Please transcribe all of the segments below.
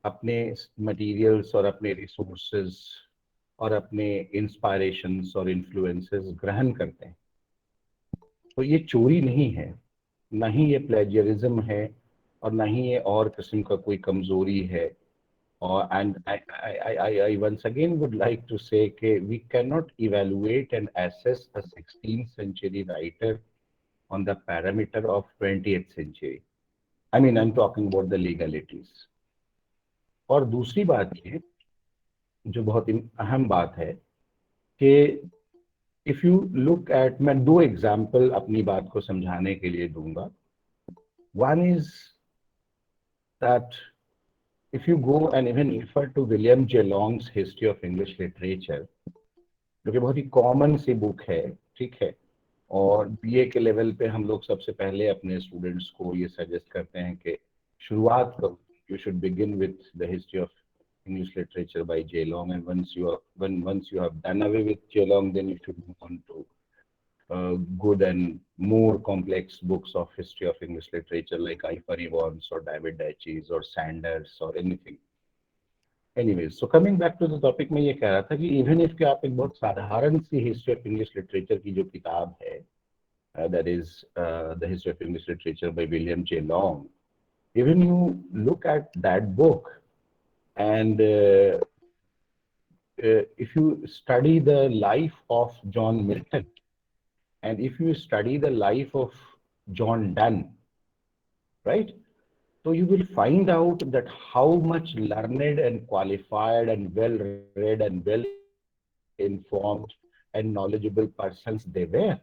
अपने मटेरियल्स और अपने रिसोर्सेज और अपने इंस्पायरेशंस और इन्फ्लुएंसेस ग्रहण करते हैं, तो ये चोरी नहीं है, ना ही ये प्लेजरिज्म है, और ना ही ये और किस्म का कोई कमजोरी है। और and I once again would like to say कि we cannot evaluate and assess a 16th century writer on the parameter of 20th century. I mean, I'm talking about the legalities. और दूसरी बात ये जो बहुत अहम बात है कि इफ यू लुक एट, मैं दो एग्जाम्पल अपनी बात को समझाने के लिए दूंगा. One is that if you go and even refer to William J. Long's History of English Literature, जो कि बहुत ही कॉमन सी बुक है, ठीक है, और बीए के लेवल पे हम लोग सबसे पहले अपने स्टूडेंट्स को ये सजेस्ट करते हैं कि शुरुआत करो, you should begin with the history of English literature by J. Long, and once you have done away with J. Long, then you should move on to good and more complex books of history of English literature like Ivory Wons or David Deiches or Sanders or anything. Anyways, so coming back to the topic, मैं ये कह रहा था कि even if कि आप एक बहुत साधारण सी हिस्ट्री ऑफ इंग्लिश लिटरेचर की जो किताब है, that is the history of English literature by William J. Long, even you look at that book and if you study the life of John Milton, and if you study the life of John Donne, right? So you will find out that how much learned and qualified and well read and well informed and knowledgeable persons they were.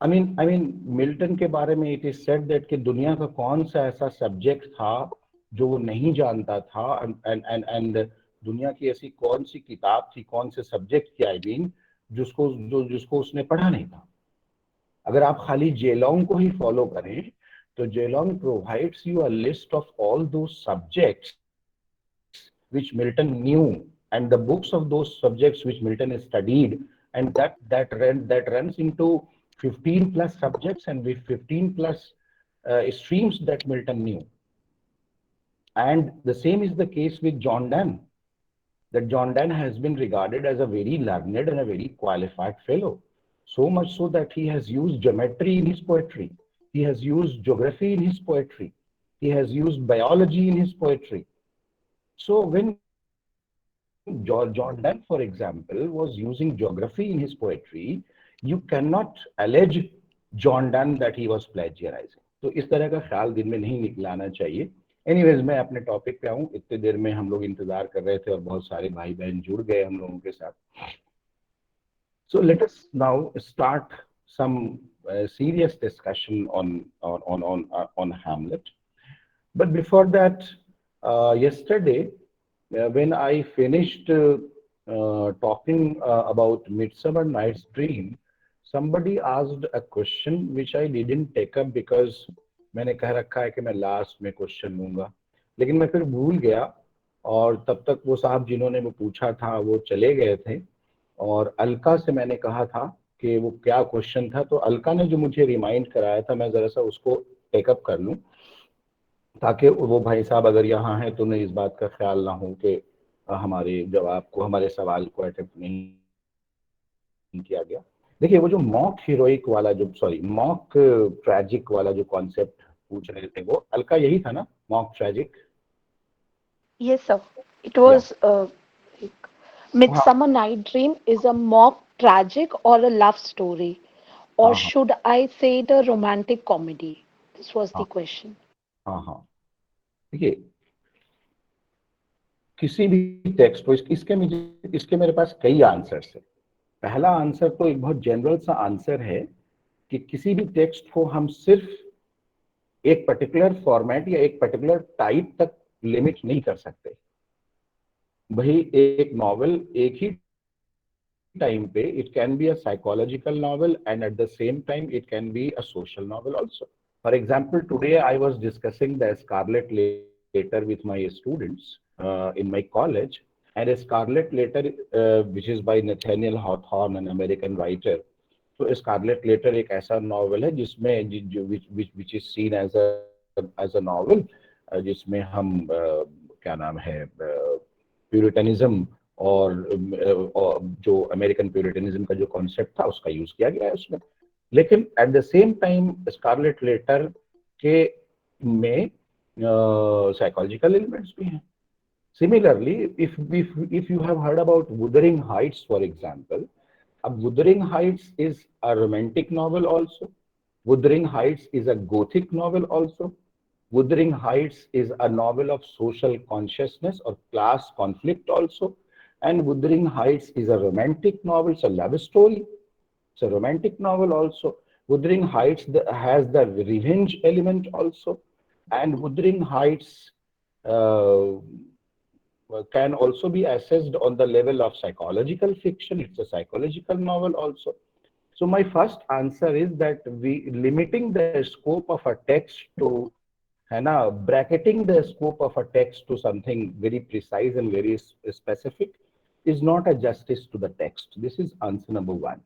I mean, Milton के बारे में it is said that कि दुनिया का कौन सा ऐसा subject था जो वो नहीं जानता था, and दुनिया की ऐसी कौन सी किताब थी, कौन से सब्जेक्ट की, I mean, जिसको उसने पढ़ा नहीं था. अगर आप खाली जेलोंग को ही फॉलो करें तो जेलोंग provides you a list of all those subjects which Milton knew, and the books of those subjects which Milton has studied, and that runs into 15 plus subjects and with 15 plus streams that Milton knew. And the same is the case with John Donne, that John Donne has been regarded as a very learned and a very qualified fellow. So much so that he has used geometry in his poetry. He has used geography in his poetry. He has used biology in his poetry. So when John Donne, for example, was using geography in his poetry, you cannot allege John Donne that he was plagiarizing. तो इस तरह का ख्याल दिन में नहीं निकलाना चाहिए. Anyways, मैं अपने टॉपिक पे आऊँ. इतने देर में हम लोग इंतजार कर रहे थे और बहुत सारे भाई बहन जुड़ गए हम लोगों के साथ. So let us now start some serious discussion on Hamlet. But before that, yesterday, when I finished talking about Midsummer Night's Dream, somebody asked a question which I didn't take up because मैंने कह रखा है कि मैं last में question लूंगा, लेकिन मैं फिर भूल गया, और तब तक वो साहब जिन्होंने वो पूछा था वो चले गए थे, और अलका से मैंने कहा था कि वो क्या क्वेश्चन था, तो अलका ने जो मुझे रिमाइंड कराया था मैं जरा सा उसको टेकअप कर लूं, ताकि वो भाई साहब अगर यहाँ हैं तो उन्हें इस बात का ख्याल ना हो कि हमारे जवाब को, हमारे सवाल को अटेम्प्ट नहीं किया गया. देखिए, वो जो मॉक हीरोइक वाला मॉक ट्रेजिक वाला जो कॉन्सेप्ट पूछ रहे थे, वो अलका यही था ना, mock tragic? Yes, sir. It was Midsummer Night Dream is a mock tragic or a love story, or हाँ हाँ should I say the romantic comedy? This was the हाँ question. हाँ हाँ. देखिए, किसी भी टेक्स्ट को इसके मेरे पास कई आंसर्स है. पहला आंसर तो एक बहुत जनरल सा आंसर है कि किसी भी टेक्स्ट को हम सिर्फ एक पर्टिकुलर फॉर्मेट या एक पर्टिकुलर टाइप तक लिमिट नहीं कर सकते. भाई, एक नॉवेल एक ही टाइम पे it can be a psychological novel and at the same time it can be a social novel also. For example, today I was discussing the Scarlet Letter with my students in my college, and a Scarlet Letter, which is by Nathaniel Hawthorne, an American writer. So a Scarlet Letter एक ऐसा novel है जिसमें which is seen as a novel, जिसमें हम क्या नाम है, प्यूरिटनिज्म और जो अमेरिकन प्यूरिटनिज्म का जो कॉन्सेप्ट था उसका यूज किया गया है उसमें। लेकिन at the same time Scarlet Letter के में साइकोलॉजिकल एलिमेंट्स भी हैं। Similarly, if you have heard about Wuthering Heights, for example, Wuthering Heights is a romantic novel also. Wuthering Heights is a gothic novel also. Wuthering Heights is a novel of social consciousness or class conflict also. And Wuthering Heights is a romantic novel, it's a love story. It's a romantic novel also. Wuthering Heights has the revenge element also. And Wuthering Heights uh, can also be assessed on the level of psychological fiction. It's a psychological novel also. So my first answer is that we limiting the scope of a text to, है ना, bracketing the scope of a text to something very precise and very specific is not a justice to the text. This is answer number one.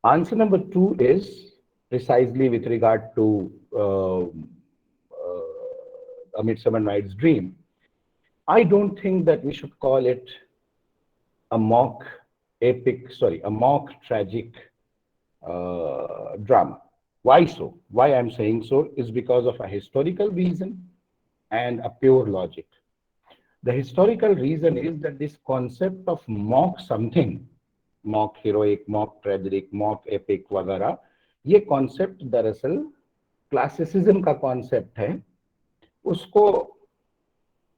Answer number two is precisely with regard to A Midsummer Night's Dream. I don't think that we should call it a mock a mock tragic drama. Why so? Why I'm saying so is because of a historical reason and a pure logic. The historical reason is that this concept of mock something, mock heroic, mock tragic, mock epic वगैरह, ये concept दरअसल classicism का concept है। उसको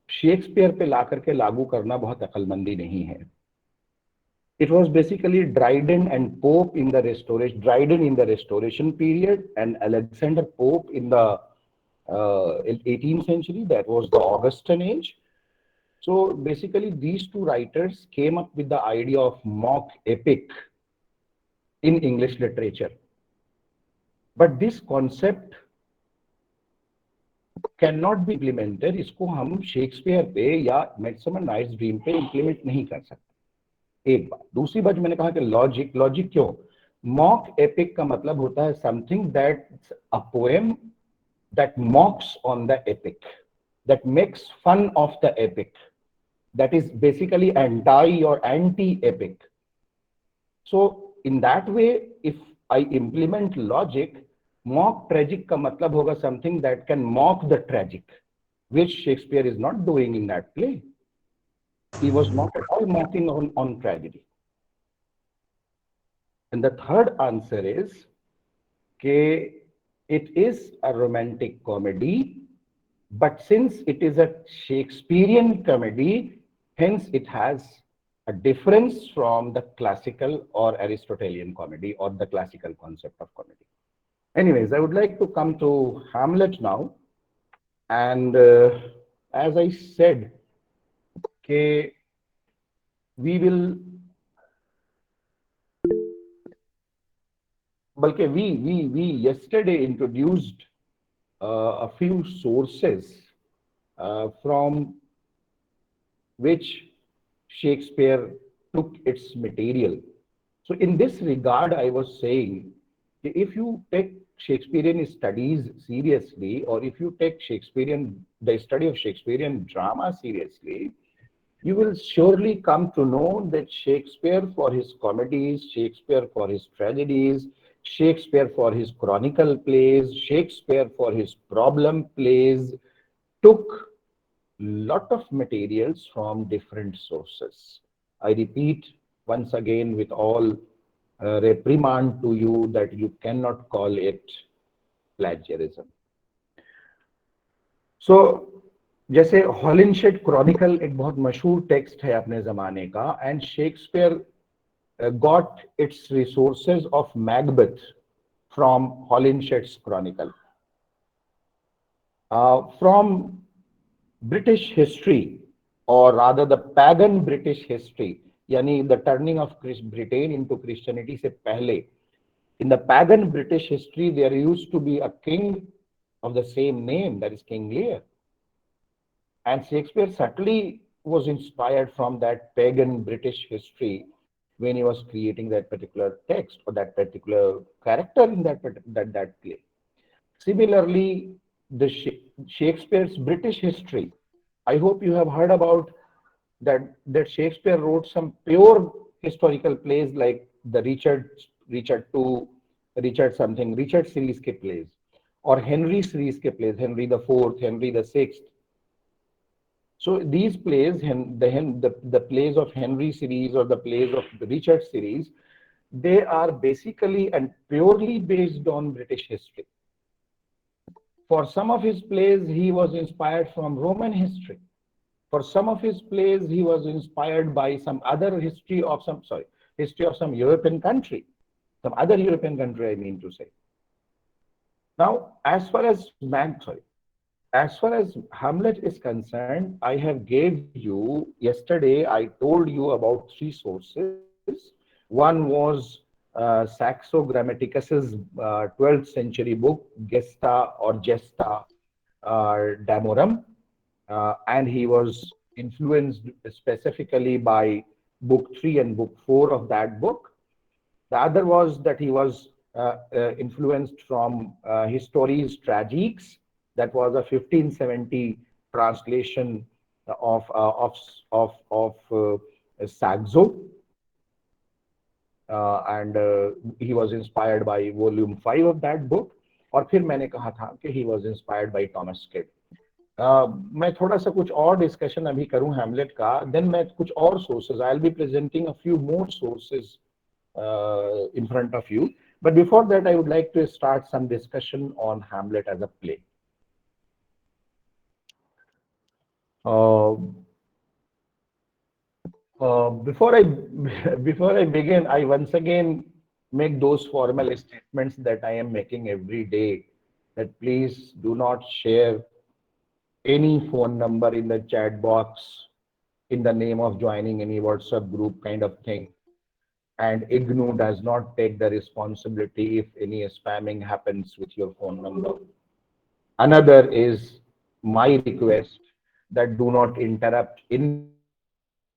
Shakespeare पे ला करके लागू करना बहुत अक्लमंदी नहीं है। It was basically Dryden and Pope in the Restoration, Dryden in the Restoration period, and Alexander Pope in the 18th century. That was the Augustan age. So basically, these two writers came up with the idea of mock epic in English literature. But this concept cannot be implemented. इसको हम Shakespeare पे या midsummer nights dream पे implement नहीं कर सकते। एक बात। दूसरी बात मैंने कहा कि लॉजिक क्यों? मॉक एपिक का मतलब होता है something that a poem that mocks on the epic, that makes fun of the epic, that is basically anti or anti-epic. So in that way, if I implement logic, mock tragic का मतलब होगा something that can mock the tragic, which Shakespeare is not doing in that play. He was not at all mocking on tragedy. And the third answer is that it is a romantic comedy, but since it is a Shakespearean comedy, hence it has a difference from the classical or Aristotelian comedy or the classical concept of comedy. Anyways, I would like to come to Hamlet now. And as I said, okay, we will, we yesterday introduced a few sources from which Shakespeare took its material. So in this regard, I was saying, if you take Shakespearean studies seriously, or if you take the study of Shakespearean drama seriously, you will surely come to know that Shakespeare for his comedies, Shakespeare for his tragedies, Shakespeare for his chronicle plays, Shakespeare for his problem plays, took lot of materials from different sources. I repeat once again with all reprimand to you that you cannot call it plagiarism. So, जैसे हॉलिनशेड Chronicle एक बहुत मशहूर text है अपने जमाने का, and Shakespeare got its resources of Macbeth from Holinshed's chronicle. From British history, or rather the pagan British history, yani the turning of Britain into Christianity se pehle, in the pagan British history, there used to be a king of the same name, that is King Lear. And Shakespeare certainly was inspired from that pagan British history when he was creating that particular text or that particular character in that play. Similarly, the Shakespeare's British history I hope you have heard about that Shakespeare wrote some pure historical plays like the Richard II, Richard something, Richard series के plays, or Henry series के plays, Henry the Fourth, Henry the Sixth. So these plays, the plays of Henry series or the plays of the Richard series, they are basically and purely based on British history. For some of his plays, he was inspired from Roman history. For some of his plays, he was inspired by some other history of some European country, some other European country, I mean to say. Now, as far as Hamlet is concerned, I have gave you yesterday. I told you about three sources. One was Saxo Grammaticus's 12th century book, Gesta or Gesta Damorum, and he was influenced specifically by book 3 and book 4 of that book. The other was that he was influenced from Histories Tragiques. That was a 1570 translation of Saxo, and he was inspired by volume 5 of that book. और फिर मैंने कहा था कि he was inspired by Thomas Kidd. मैं थोड़ा सा कुछ और डिस्कशन अभी करूं हैमलेट का, देन मैं कुछ और sources, I will be presenting a few more sources in front of you. But before that, I would like to start some discussion on Hamlet as a play. Before I before I begin, I once again make those formal statements that I am making every day. That please do not share any phone number in the chat box in the name of joining any WhatsApp group kind of thing. And IGNU does not take the responsibility if any spamming happens with your phone number. Another is my request that do not interrupt in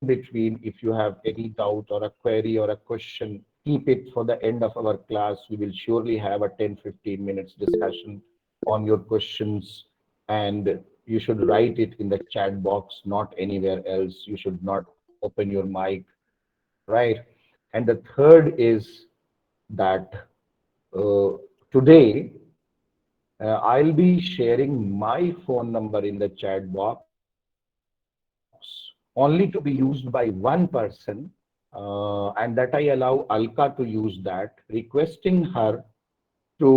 between. If you have any doubt or a query or a question, keep it for the end of our class. We will surely have a 10-15 minutes discussion on your questions, and you should write it in the chat box, not anywhere else. You should not open your mic, right? And the third is that today I'll be sharing my phone number in the chat box only to be used by one person, and that I allow Alka to use that, requesting her to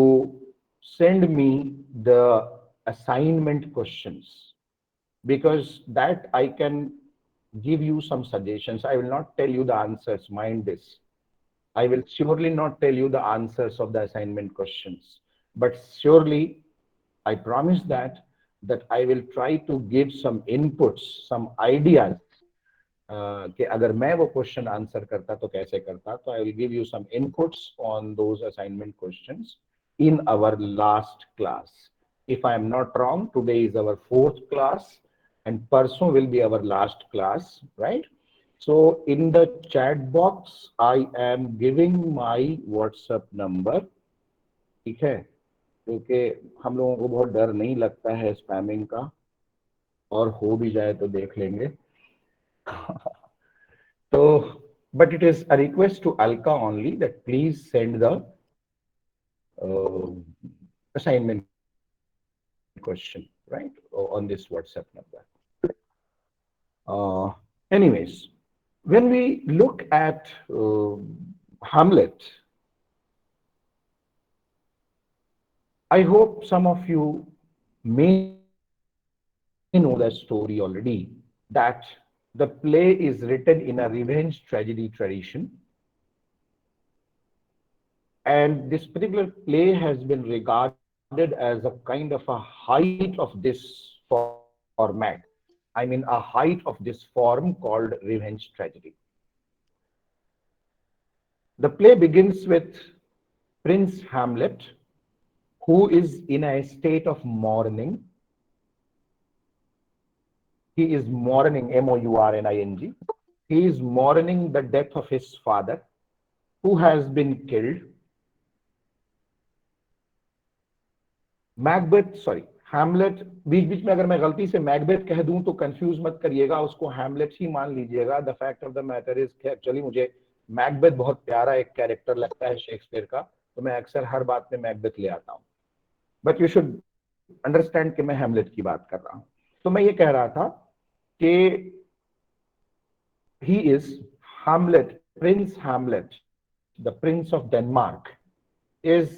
send me the assignment questions, because that I can give you some suggestions. I will not tell you the answers, mind this. I will surely not tell you the answers of the assignment questions, but surely I promise that I will try to give some inputs, some ideas. कि अगर मैं वो question answer करता तो कैसे करता, तो I will give you some inputs on those assignment questions in our last class. If I am not wrong, today is our 4th class and परसों will be our last class, right? So in the chat box, I am giving my WhatsApp number. ठीक है, क्योंकि हम लोगों को बहुत डर नहीं लगता है स्पैमिंग का, और हो भी जाए तो देख लेंगे. So, but it is a request to Alka only that please send the assignment question, right, on this WhatsApp number. Anyways, when we look at Hamlet, I hope some of you may know the story already, that the play is written in a revenge tragedy tradition. And this particular play has been regarded as a kind of a height of this format. I mean, a height of this form called revenge tragedy. The play begins with Prince Hamlet, who is in a state of mourning. He is mourning, mourning. He is mourning the death of his father, who has been killed. Hamlet, बीच बीच में अगर मैं गलती से Macbeth कह दूं तो कंफ्यूज मत करिएगा, उसको हैमलेट ही मान लीजिएगा। The fact of the matter is कि एक्चुअली मुझे मैकबेथ बहुत प्यारा एक कैरेक्टर लगता है शेक्सपियर का, तो मैं अक्सर हर बात में मैकबेथ ले आता हूं। बट यू शुड अंडरस्टैंड कि मैं हैमलेट की बात कर रहा हूं। तो मैं ये कह रहा था कि he is Hamlet, Prince Hamlet, the Prince of Denmark, is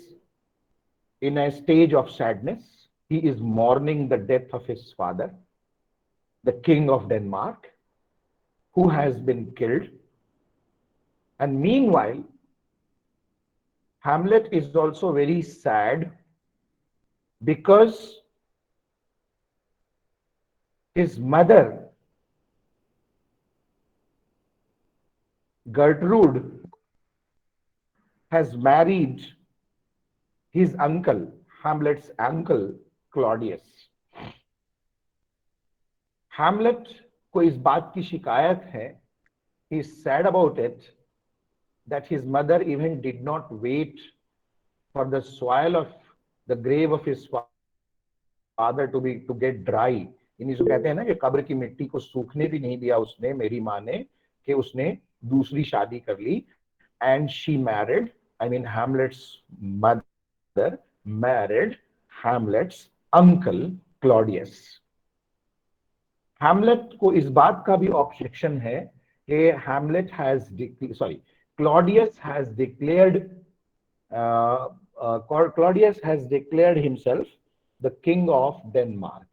in a stage of sadness. He is mourning the death of his father, the King of Denmark, who has been killed. And meanwhile, Hamlet is also very sad because his mother, Gertrude, has married his uncle, Hamlet's uncle, Claudius. Hamlet को इस बात की शिकायत है, he is sad about it, that his mother even did not wait for the soil of the grave of his father to get dry. यानी जो कहते हैं ना कि कब्र की मिट्टी को सूखने भी नहीं दिया उसने, मेरी माँ ने, कि उसने दूसरी शादी कर ली, and she married, I mean Hamlet's mother married Hamlet's uncle Claudius. Hamlet को इस बात का भी ऑब्जेक्शन है कि Hamlet has sorry Claudius has declared Claudius has declared himself the king of Denmark.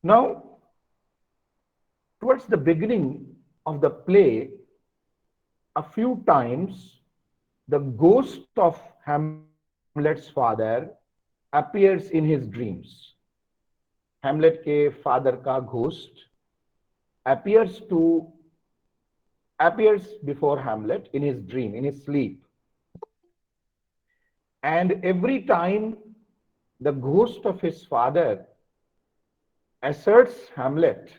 Now, towards the beginning of the play, a few times the ghost of Hamlet's father appears in his dreams. Hamlet के father का ghost appears before Hamlet in his dream, in his sleep. And every time the ghost of his father asserts Hamlet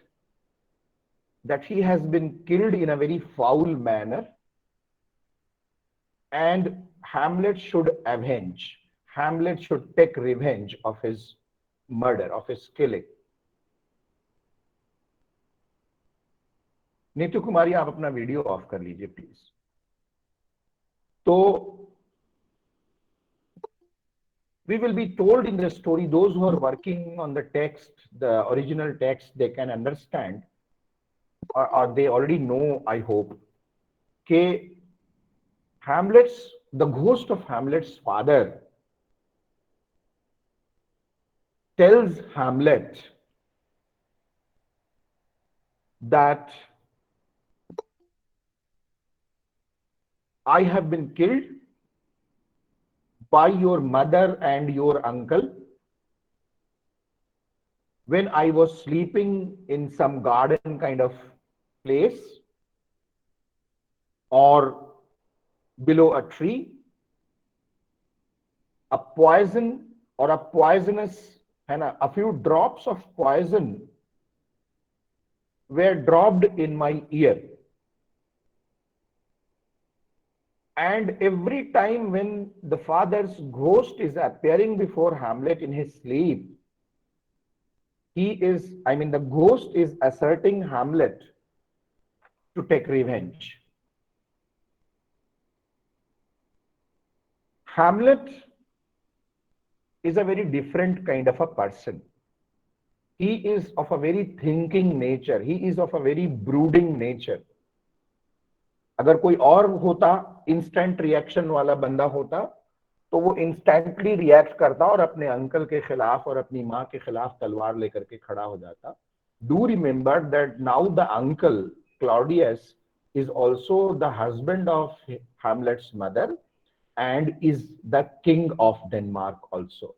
that he has been killed in a very foul manner and Hamlet should avenge. Hamlet should take revenge of his murder, of his killing. Neetu Kumari, आप अपना video of कर लीजिए please. तो we will be told in the story, those who are working on the text, the original text, they can understand, or they already know, I hope, कि the ghost of Hamlet's father tells Hamlet that I have been killed by your mother and your uncle when I was sleeping in some garden kind of place or below a tree. A poison or a poisonous, and a few drops of poison were dropped in my ear. And every time when the father's ghost is appearing before Hamlet in his sleep, the ghost is asserting Hamlet to take revenge. Hamlet is a very different kind of a person. He is of a very thinking nature. He is of a very brooding nature. अगर कोई और होता, instant reaction वाला बंदा होता, तो वो instantly react करता और अपने अंकल के खिलाफ और अपनी माँ के खिलाफ तलवार लेकर के खड़ा हो जाता. Do remember that now the uncle Claudius is also the husband of Hamlet's mother and is the king of Denmark also.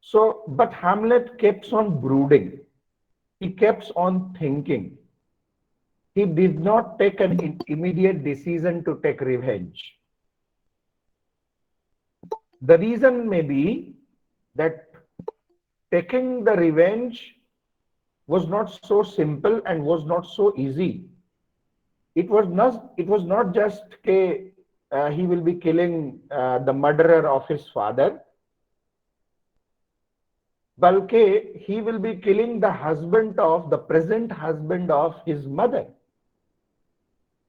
So, but Hamlet keeps on brooding. He keeps on thinking. He did not take an immediate decision to take revenge. The reason may be that taking the revenge was not so simple and was not so easy. It was not just he will be killing the murderer of his father, balki he will be killing the present husband of his mother,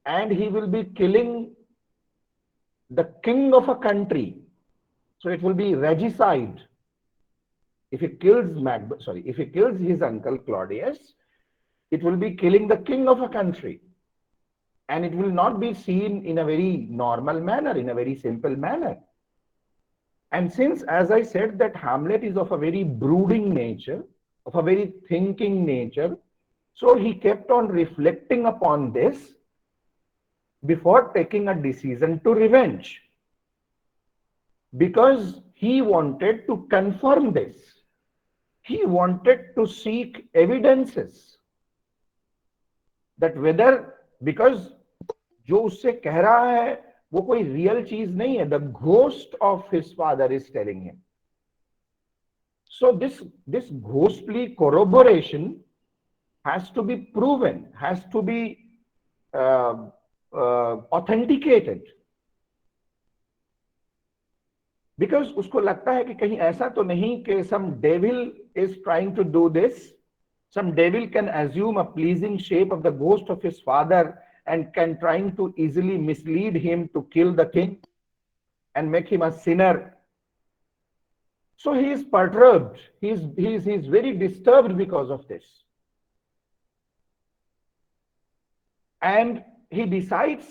and he will be killing the king of a country. So it will be regicide. If he kills if he kills his uncle Claudius, it will be killing the king of a country. And it will not be seen in a very normal manner, in a very simple manner. And since, as I said, that Hamlet is of a very brooding nature, of a very thinking nature, so he kept on reflecting upon this before taking a decision to revenge. Because he wanted to confirm this. He wanted to seek evidences that whether, because जो उससे कह रहा है वो कोई real चीज नहीं है, the ghost of his father is telling him. So this ghostly corroboration has to be proven, has to be authenticated. Because उसको लगता है कि कहीं ऐसा तो नहीं कि some devil is trying to do this. Some devil can assume a pleasing shape of the ghost of his father and can trying to easily mislead him to kill the king and make him a sinner. So he is perturbed. He is very disturbed because of this. And he decides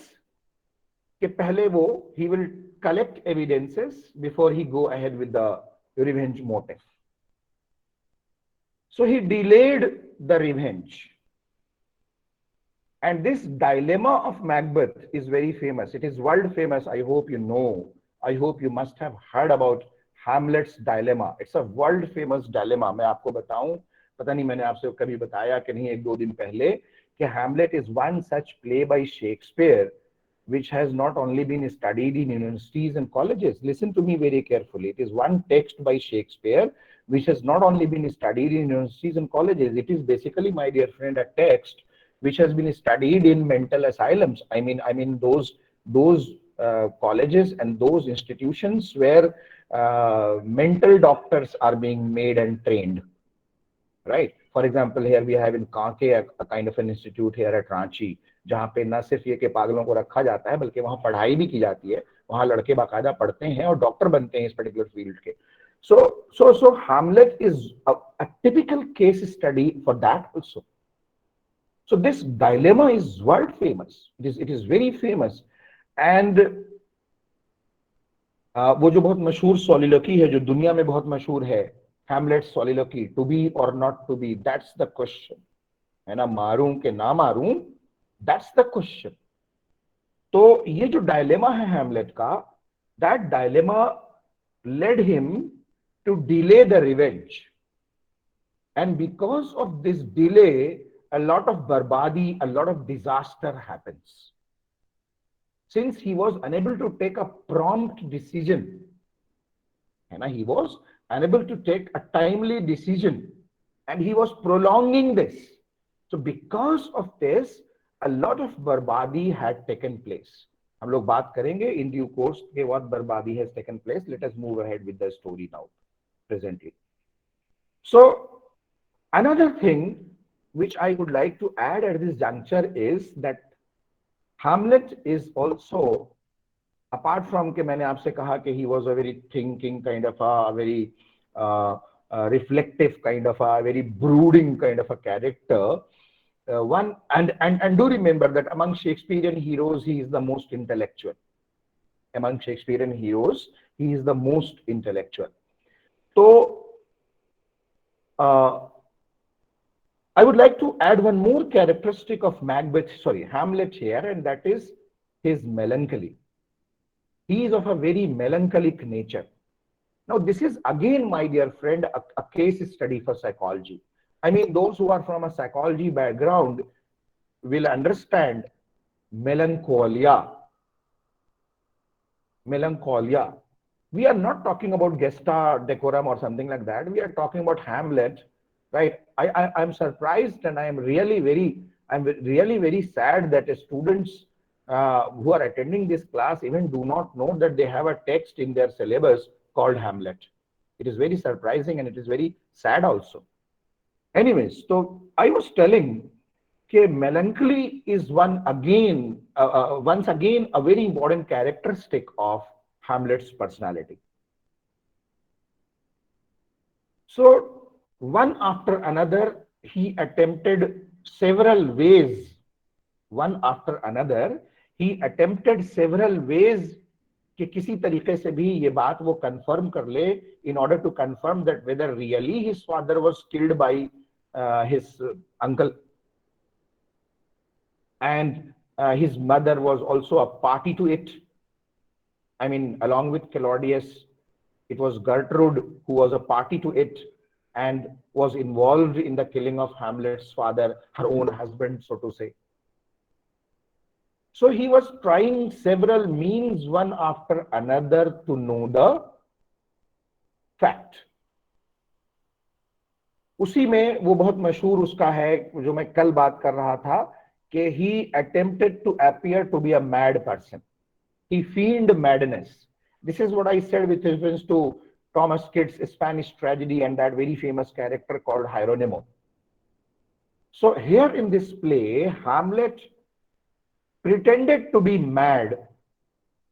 कि पहले वो he will collect evidences before he go ahead with the revenge motive. So he delayed the revenge. And this dilemma of Macbeth is very famous. It is world famous. I hope you know. I hope you must have heard about Hamlet's dilemma. It's a world famous dilemma. मैं आपको बताऊं, पता नहीं मैंने आपसे कभी बताया कि नहीं, एक दो दिन पहले, कि Hamlet is one such play by Shakespeare which has not only been studied in universities and colleges. Listen to me very carefully. It is one text by Shakespeare which has not only been studied in universities and colleges. It is basically, my dear friend, a text which has been studied in mental asylums. I mean those colleges and those institutions where mental doctors are being made and trained. Right? For example, here we have in Kanke a kind of an institute here at Ranchi, जहाँ पे न सिर्फ ये के पागलों को रखा जाता है बल्कि वहाँ पढ़ाई भी की जाती है. वहाँ लड़के बाकायदा पढ़ते हैं और डॉक्टर बनते हैं इस पर्टिकुलर फील्ड के. So Hamlet is a typical case study for that also. So this dilemma is world famous. It is very famous. And वो जो बहुत मशहूर soliloquy है जो दुनिया में बहुत मशहूर है, Hamlet's soliloquy, to be or not to be, that's the question. है ना, मारूं के ना मारूं, that's the question. तो ये जो dilemma है Hamlet का, that dilemma led him to delay the revenge. And because of this delay, a lot of barbadi, a lot of disaster happens. Since he was unable to take a prompt decision, and he was unable to take a timely decision, and he was prolonging this. So because of this, a lot of barbadi had taken place. हम लोग बात करेंगे in due course के what barbadi has taken place. Let us move ahead with the story now, presently. So another thing which I would like to add at this juncture is that Hamlet is also, apart from कि मैंने आपसे कहा कि he was a very thinking kind of a very reflective kind of a very brooding kind of a character. And do remember that among Shakespearean heroes he is the most intellectual. Among Shakespearean heroes he is the most intellectual. So I would like to add one more characteristic of Hamlet here, and that is his melancholy. He is of a very melancholic nature. Now, this is again, my dear friend, a case study for psychology. I mean, those who are from a psychology background will understand melancholia. Melancholia. We are not talking about gesta decorum or something like that. We are talking about Hamlet, right? I'm surprised, and I'm really very sad that students who are attending this class even do not know that they have a text in their syllabus called Hamlet. It is very surprising and it is very sad also. Anyways, so I was telling that melancholy is once again a very important characteristic of Hamlet's personality. So one after another, he attempted several ways. One after another, he attempted several ways कि किसी तरीके से भी ये बात वो confirm कर ले in order to confirm that whether really his father was killed by his uncle and his mother was also a party to it. I mean, along with Claudius, it was Gertrude who was a party to it and was involved in the killing of Hamlet's father, her own husband, so to say. So he was trying several means one after another to know the fact. उसी में वो बहुत मशहूर उसका है जो मैं कल बात कर रहा था कि he attempted to appear to be a mad person. He feigned madness. This is what I said with reference to Thomas Kit's Spanish tragedy and that very famous character called Hieronymo. So here in this play, Hamlet pretended to be mad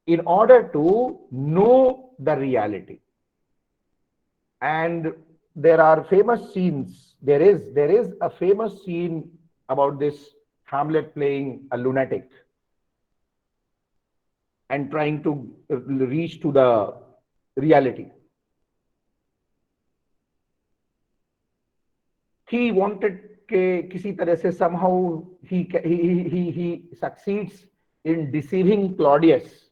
in order to know the reality. And there are famous scenes. There is a famous scene about this Hamlet playing a lunatic and trying to reach to the reality. He wanted कि किसी तरह से somehow he succeeds in deceiving Claudius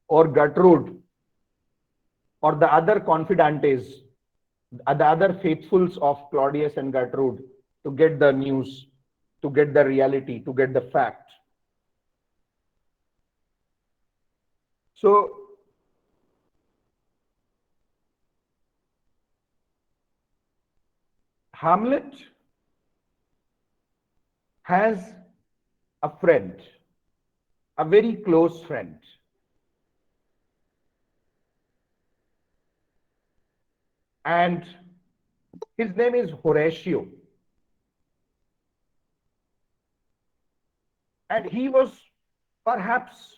or Gertrude or the other confidantes, the other faithfuls of Claudius and Gertrude to get the news, to get the reality, to get the fact. So Hamlet has a friend, a very close friend. And his name is Horatio. And he was perhaps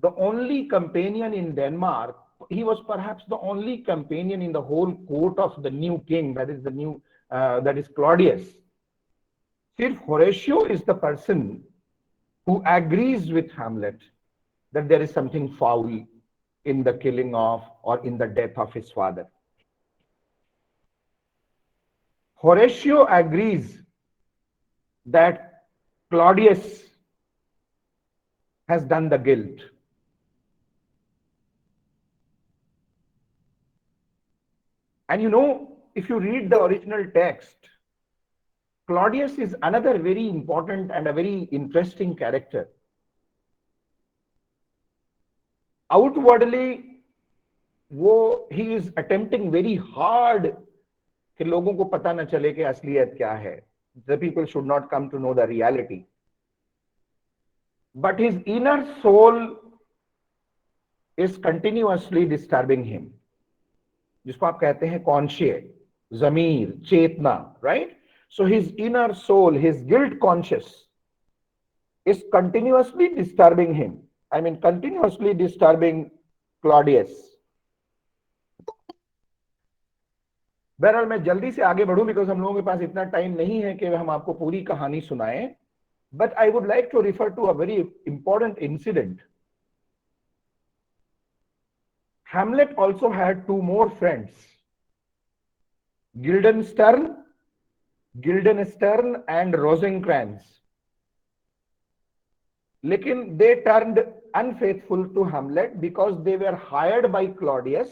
the only companion in Denmark. He was perhaps the only companion in the whole court of the new king, that is Claudius. Sirf Horatio is the person who agrees with Hamlet that there is something foul in the killing of or in the death of his father. Horatio agrees that Claudius has done the guilt. And you know, if you read the original text, Claudius is another very important and a very interesting character. Outwardly, he is attempting very hard कि लोगों को पता न चले कि असलियत क्या है. The people should not come to know the reality. But his inner soul is continuously disturbing him. जिसको आप कहते हैं conscious, Zamir, Chetna, right? So his inner soul, his guilt conscious, is continuously disturbing him. I mean, continuously disturbing Claudius. बहरहाल मैं जल्दी से आगे बढ़ूं because हम लोगों के पास इतना टाइम नहीं है कि हम आपको पूरी कहानी सुनाएं. But I would like to refer to a very important incident. Hamlet also had two more friends, Guildenstern and Rosencrantz. लेकिन they turned unfaithful to Hamlet because they were hired by Claudius.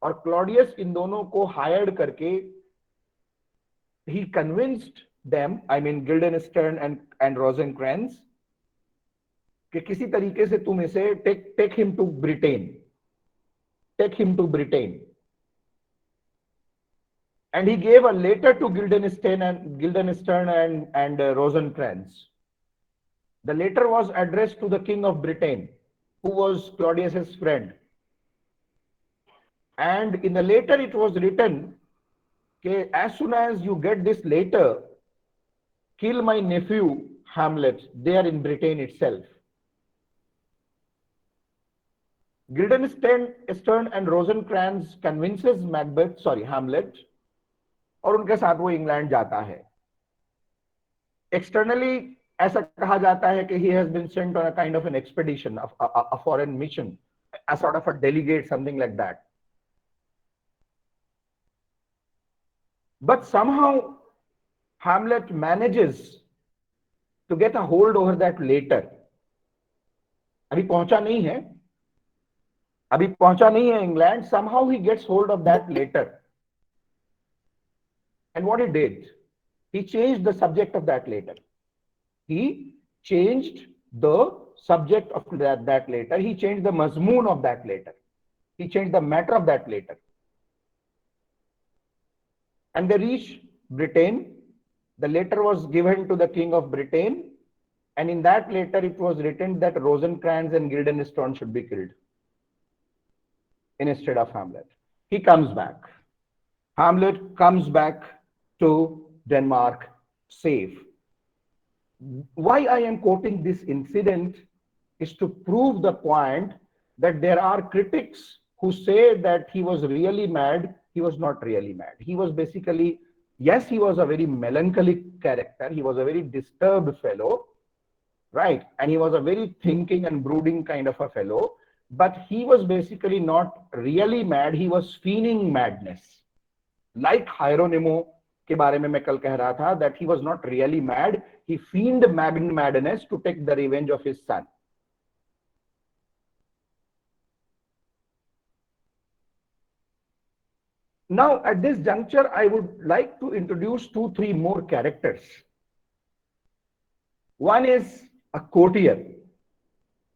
और Claudius इन दोनों को hired करके he convinced them, I mean Guildenstern and Rosencrantz, कि किसी तरीके से तुम इसे take him to Britain. And he gave a letter to Guildenstern and Rosencrantz. The letter was addressed to the king of Britain, who was Claudius's friend. And in the letter it was written, okay, as soon as you get this letter, kill my nephew Hamlet there in Britain itself. Guildenstern and Rosencrantz convinces Hamlet, और उनके साथ वो England जाता है. Externally, ऐसा कहा जाता है कि he has been sent on a kind of an expedition, a foreign mission, a sort of a delegate, something like that. But somehow Hamlet manages to get a hold over that letter. अभी पहुंचा नहीं है, अभी पहुंचा नहीं है England. Somehow he gets hold of that letter. And what he did, he changed the subject of that letter. He changed the subject of that letter. He changed the mazmoon of that letter. He changed the matter of that letter. And they reached Britain. The letter was given to the king of Britain. And in that letter, it was written that Rosencrantz and Guildenstern should be killed instead of Hamlet. He comes back. Hamlet comes back to Denmark safe. Why I am quoting this incident is to prove the point that there are critics who say that he was really mad. He was not really mad. He was basically, yes, he was a very melancholic character. He was a very disturbed fellow, right? And he was a very thinking and brooding kind of a fellow. But he was basically not really mad. He was feigning madness. Like Hieronymo के बारे में मैं कल कह रहा था, that he was not really mad. He feigned madness to take the revenge of his son. Now, at this juncture, I would like to introduce 2-3 more characters. One is a courtier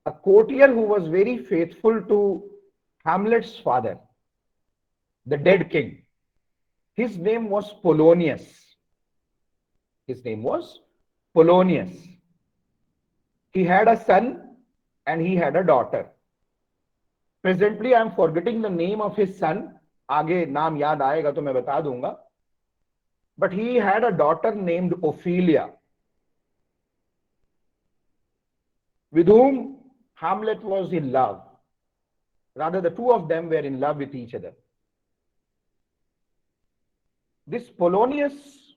who was very faithful to Hamlet's father, the dead king. His name was Polonius. His name was Polonius. He had a son and he had a daughter. Presently, I am forgetting the name of his son. आगे नाम याद आएगा तो मैं बता दूंगा. But he had a daughter named Ophelia, with whom Hamlet was in love. Rather, the two of them were in love with each other. This Polonius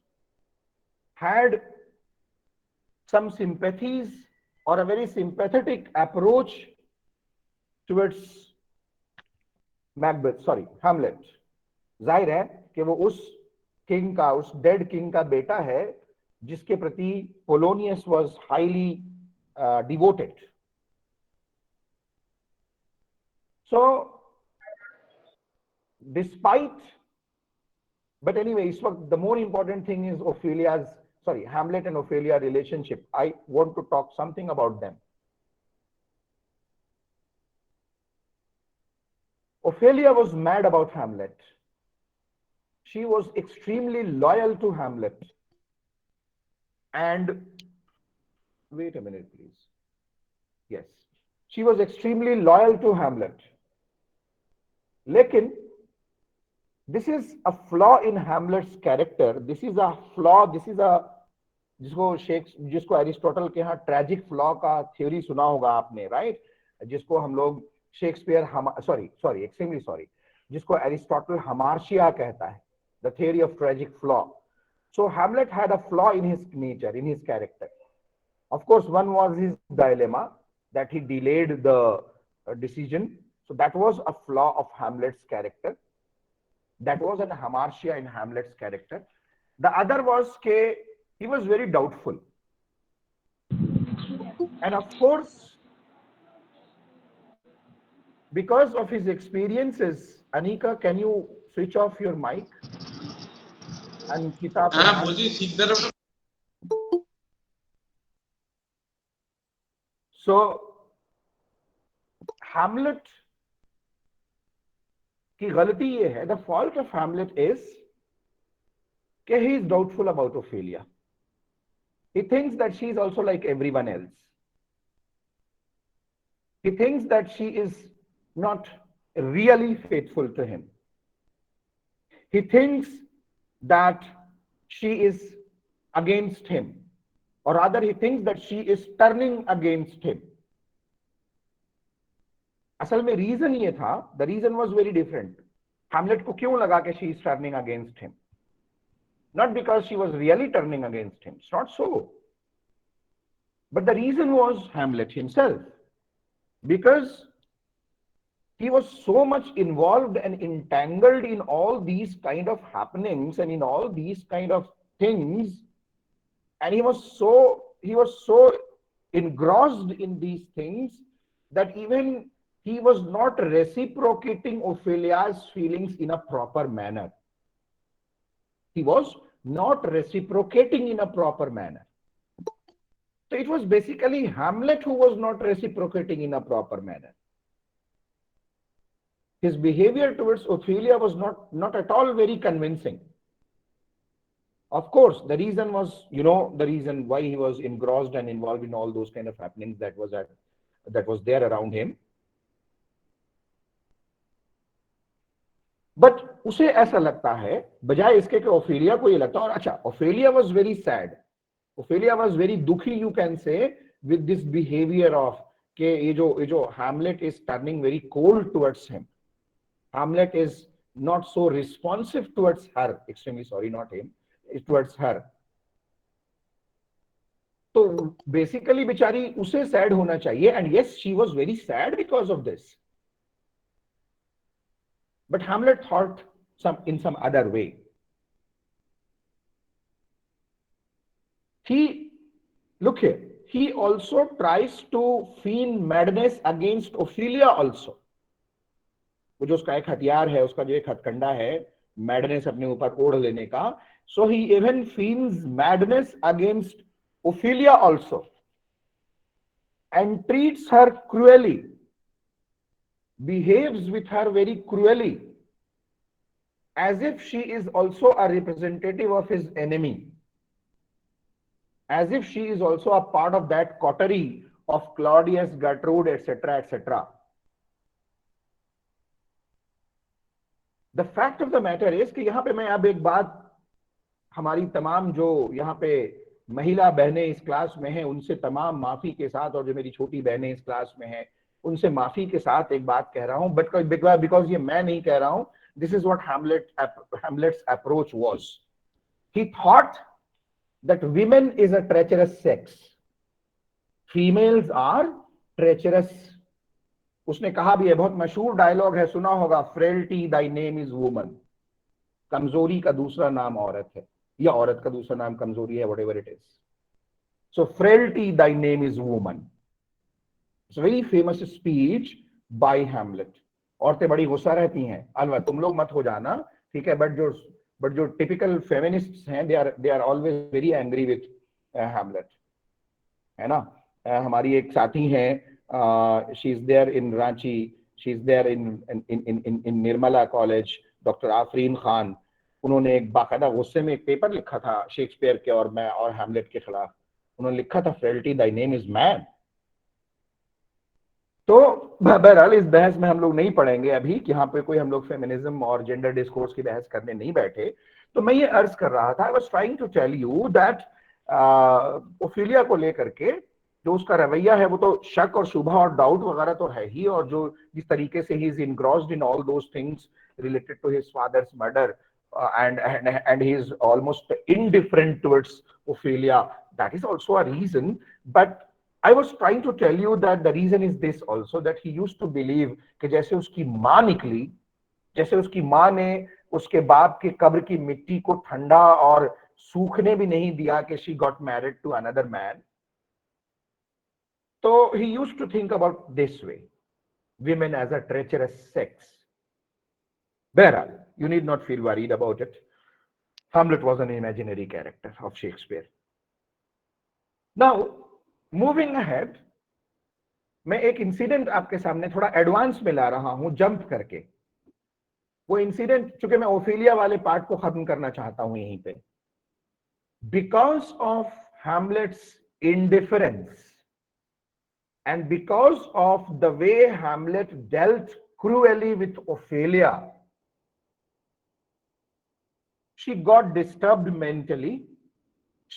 had some sympathies or a very sympathetic approach towards Hamlet. जाहिर है कि वो उस king का, उस dead king का बेटा है जिसके प्रति Polonius was highly devoted. So, but anyway, the more important thing is Hamlet and Ophelia relationship. I want to talk something about them. Ophelia was mad about Hamlet. She was extremely loyal to Hamlet. And wait a minute, please. Yes, she was extremely loyal to Hamlet. Lekin, this is a flaw in Hamlet's character. This is a flaw. जिसको Aristotle के यहाँ tragic flaw का theory सुना होगा आपने, right? जिसको हम लोग जिसको एरिस्टोटल हमार्शिया कहता है, the theory of tragic flaw. So Hamlet had a flaw in his nature, in his character. Of course, one was his dilemma, that he delayed the decision. So that was a flaw of Hamlet's character. That was an hamartia in Hamlet's character. The other was he was very doubtful. And of course, because of his experiences, Anika, can you switch off your mic? And so Hamlet की गलती ये है, the fault of Hamlet is that he is doubtful about Ophelia. He thinks that she is also like everyone else. He thinks that she is not really faithful to him. He thinks that she is against him, or rather, he thinks that she is turning against him. असल में reason ये था, the reason was very different. Hamlet को क्यों लगा कि she is turning against him? Not because she was really turning against him. It's not so. But the reason was Hamlet himself. Because he was so much involved and entangled in all these kind of happenings and in all these kind of things, and he was so engrossed in these things that even he was not reciprocating Ophelia's feelings in a proper manner. He was not reciprocating in a proper manner. So it was basically Hamlet who was not reciprocating in a proper manner. His behavior towards Ophelia was not at all very convincing. Of course, the reason was, the reason why he was engrossed and involved in all those kind of happenings that was there around him. But उसे ऐसा लगता है, बजाय इसके कि Ophelia को ये लगता है, और अच्छा, Ophelia was very sad, Ophelia was very दुखी, you can say, with this behaviour of के ये जो Hamlet is turning very cold towards him, Hamlet is not so responsive towards her, extremely sorry, not him, towards her. तो basically बेचारी उसे sad होना चाहिए, and yes, she was very sad because of this. But Hamlet thought in some other way. Look here, he also tries to feign madness against Ophelia also. वो जो उसका एक हथियार है, उसका जो एक हथकंडा है, मैडनेस अपने ऊपर ओढ़ लेने का. So he even feigns madness against Ophelia also and treats her cruelly, behaves with her very cruelly, as if she is also a representative of his enemy, as if she is also a part of that coterie of Claudius, Gertrude, etc., etc. The fact of the matter is कि यहाँ पे मैं अब एक बात हमारी तमाम जो यहाँ पे महिला बहनें इस क्लास में हैं उनसे तमाम माफी के साथ, और जो मेरी छोटी बहनें इस क्लास में हैं उनसे माफी के साथ एक बात कह रहा हूं, बट बिकॉज ये मैं नहीं कह रहा हूं, this is what Hamlet's approach was. He thought that women is a treacherous sex. Females are treacherous. उसने कहा भी है, बहुत मशहूर डायलॉग है, सुना होगा, frailty thy name is woman. कमजोरी का दूसरा नाम औरत है, या औरत का दूसरा नाम कमजोरी है, whatever it is. So frailty thy name is woman. It's a very famous speech by Hamlet. औरतें बड़ी गुस्सा रहती हैं, अलवा तुम लोग मत हो जाना, ठीक है, बट जो टिपिकल फेमिनिस्ट्स हैं, they are always very angry with Hamlet, है ना. हमारी एक साथी हैं, she is there in Ranchi, she is there in Nirmala College, doctor Afreen Khan. उन्होंने एक बाकायदा गुस्से में एक पेपर लिखा था शेक्सपियर के और मैं और हैमलेट के खिलाफ. उन्होंने लिखा था, frailty Dai name is man. तो बहरहाल इस बहस में हम लोग नहीं पढ़ेंगे अभी, कि यहाँ पे कोई हम लोग फेमिनिज्म और जेंडर डिस्कोर्स की बहस करने नहीं बैठे. तो मैं ये अर्ज कर रहा था, I was trying to tell you that Ophelia को लेकर के जो उसका रवैया है वो तो शक और शुबा और डाउट वगैरह तो है ही, और जो जिस तरीके से he is engrossed in all those things related to his father's murder, and he is almost indifferent towards Ophelia, that is also a reason. But I was trying to tell you that the reason is this also, that he used to believe कि जैसे उसकी माँ निकली, जैसे उसकी माँ ने उसके बाप के कब्र की मिट्टी को ठंडा और सूखने भी नहीं दिया कि she got married to another man. So he used to think about this way, women as a treacherous sex. Behral, you need not feel worried about it. Hamlet was an imaginary character of Shakespeare. Now, moving ahead, मैं एक incident आपके सामने थोड़ा advance में ला रहा हूं, jump करके. वो इंसिडेंट, चूंकि मैं ओफेलिया वाले पार्ट को खत्म करना चाहता हूं यहीं पे. Because of Hamlet's indifference And because of the way Hamlet dealt cruelly with Ophelia, she got disturbed mentally.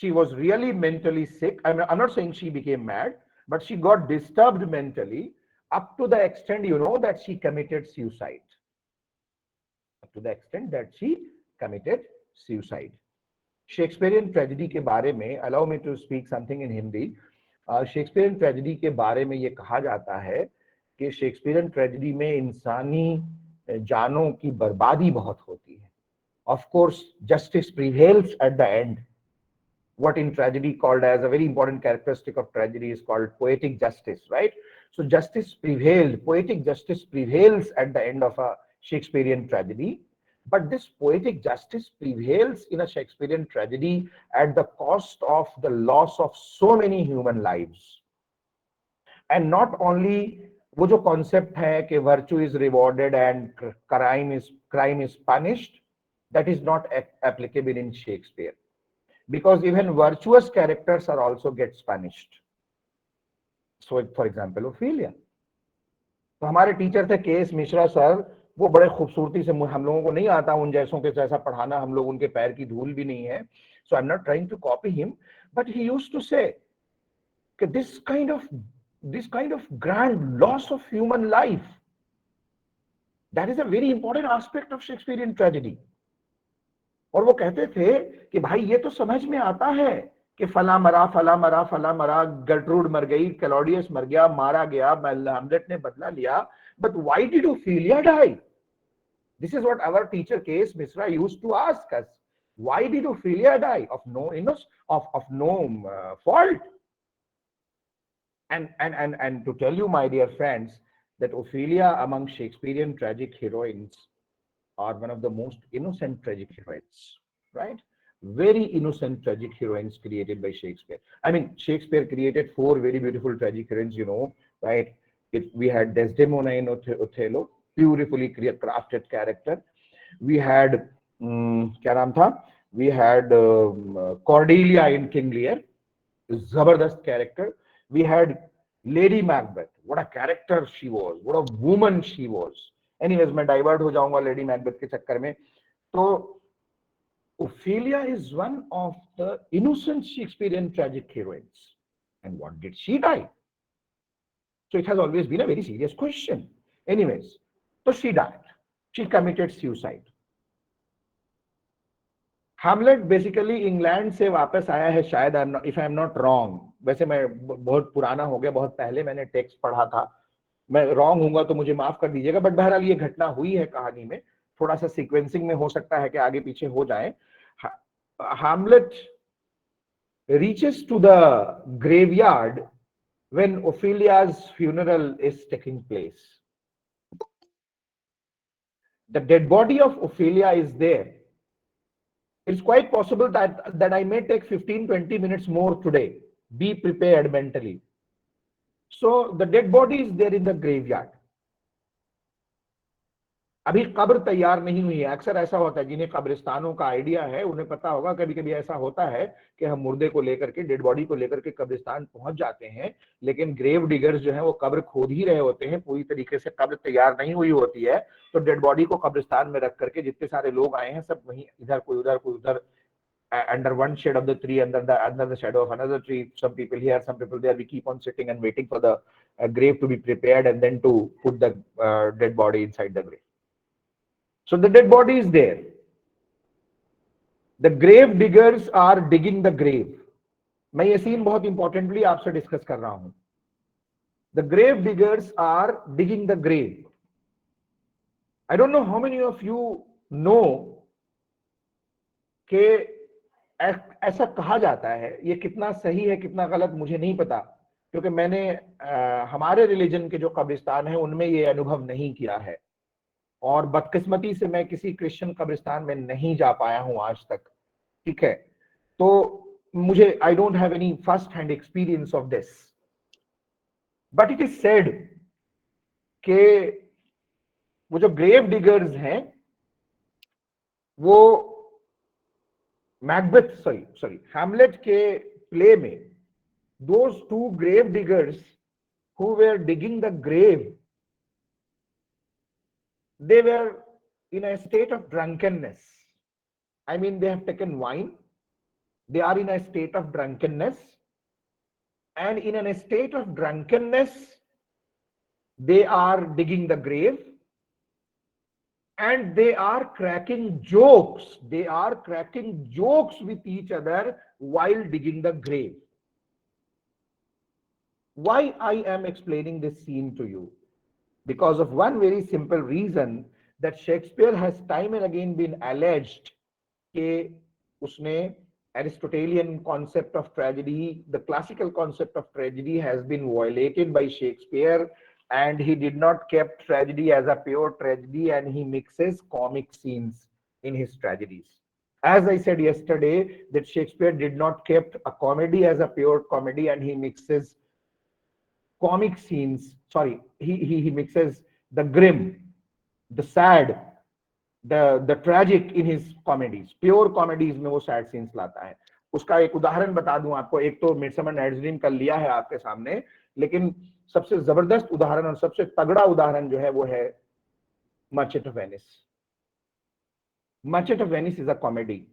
She was really mentally sick. I'm not saying she became mad, but she got disturbed mentally up to the extent, that she committed suicide. Up to the extent that she committed suicide. Shakespearean tragedy के बारे में, allow me to speak something in Hindi. Shakespearean tragedy के बारे में ये कहा जाता है कि शेक्सपियरियन ट्रेजेडी में इंसानी जानों की बर्बादी बहुत होती है. Of course justice prevails eight the and. What in tragedy called as a very important characteristic of tragedy is called poetic justice, right? So justice prevailed, poetic justice prevails at the end of a Shakespearean tragedy. But this poetic justice prevails in a Shakespearean tragedy at the cost of the loss of so many human lives. And not only वो जो concept है कि virtue is rewarded and crime is punished, that is not applicable in Shakespeare. Because even virtuous characters are also gets punished. So for example, Ophelia. तो हमारे teacher थे KS. Mishra sir, वो बड़े खूबसूरती से, हम लोगों को नहीं आता उन जैसों के जैसा पढ़ाना, हम लोग उनके पैर की धूल भी नहीं है. So I'm not trying to copy him, but he used to say that this kind of grand loss of human life, that is a very important aspect of Shakespearean tragedy. और वो कहते थे कि भाई ये तो समझ में आता है कि फला मरा फला मरा फला मरा, गर्ट्रूड मर गई, क्लॉडियस मर गया, मारा गया, हैमलेट ने बदला लिया, but why did Ophelia die? This is what our teacher K S. Mishra used to ask us. Why did Ophelia die of no fault? And to tell you, my dear friends, that Ophelia among Shakespearean tragic heroines are one of the most innocent tragic heroines, right? Very innocent tragic heroines created by Shakespeare. I mean, Shakespeare created 4 very beautiful tragic heroines, right? We had Desdemona in Othello, beautifully crafted character. We had, क्या नाम था? We had Cordelia in King Lear, Zabardast character. We had Lady Macbeth. What a character she was. What a woman she was. Anyways, मैं divert हो जाऊंगा lady Macbeth के चक्कर में. तो Ophelia is one of the innocent Shakespearean tragic heroines. And what did she die? So it has always been a very serious question. Anyways, so she died. She committed suicide. Hamlet basically England से वापस आया है शायद, if I am not wrong. वैसे मैं बहुत पुराना हो गया, बहुत पहले मैंने टेक्स्ट पढ़ा था. मैं रॉन्ग हूंगा तो मुझे माफ कर दीजिएगा, बट बहरहाल ये घटना हुई है कहानी में. थोड़ा सा सीक्वेंसिंग में हो सकता है कि आगे पीछे हो जाए. Hamlet reaches to the graveyard when Ophelia's funeral is taking place. The dead body of Ophelia is there. It's quite possible that I may take 15-20 minutes more today. Be prepared mentally. So the dead body is there in the graveyard. अभी कब्र तैयार नहीं हुई है. अक्सर ऐसा होता है, जिन्हें कब्रिस्तानों का आइडिया है उन्हें पता होगा, कभी कभी ऐसा होता है कि हम मुर्दे को लेकर के, डेड बॉडी को लेकर के कब्रिस्तान पहुंच जाते हैं, लेकिन ग्रेव डिगर्स जो है वो कब्र खोद ही रहे होते हैं, पूरी तरीके से कब्र तैयार नहीं हुई होती है. तो डेड बॉडी को कब्रिस्तान में रख करके जितने सारे लोग आए हैं सब वहीं, इधर कोई उधर कोई उधर, under one shade of the tree, under the shadow of another tree, some people here, some people there, we keep on sitting and waiting for the grave to be prepared and then to put the dead body inside the grave. So the dead body is there. The grave diggers are digging the grave. मैं ये scene बहुत importantly आपसे discuss कर रहा हूं. The grave diggers are digging the grave. I don't know how many of you know कि ऐसा कहा जाता है. ये कितना सही है कितना गलत मुझे नहीं पता, क्योंकि मैंने हमारे रिलीजन के जो कब्रिस्तान है उनमें ये अनुभव नहीं किया है, और बदकिस्मती से मैं किसी क्रिश्चियन कब्रिस्तान में नहीं जा पाया हूं आज तक. ठीक है, तो मुझे I don't have any first hand experience of this, but it is said कि वो जो ग्रेव डिगर्स हैं वो हैमलेट के प्ले में, those 2 grave diggers who were digging the grave, they were in a state of drunkenness. I mean, they have taken wine, they are in a state of drunkenness, and in a state of drunkenness, they are digging the grave and they are cracking jokes. They are cracking jokes with each other while digging the grave. Why I am explaining this scene to you? Because of one very simple reason, that Shakespeare has time and again been alleged कि उसने Aristotelian concept of tragedy, the classical concept of tragedy has been violated by Shakespeare, and he did not kept tragedy as a pure tragedy, and he mixes comic scenes in his tragedies. As I said yesterday, that Shakespeare did not kept a comedy as a pure comedy, and he mixes comic scenes. Sorry, he mixes the grim, the sad, the tragic in his comedies. Pure comedies में वो sad scenes लाता है. उसका एक उदाहरण बता दूं आपको. एक तो मिडसमर नाइट्स ड्रीम का लिया है आपके सामने, लेकिन सबसे जबरदस्त उदाहरण और सबसे तगड़ा उदाहरण जो है वो है merchant of Venice. Merchant of Venice is a comedy.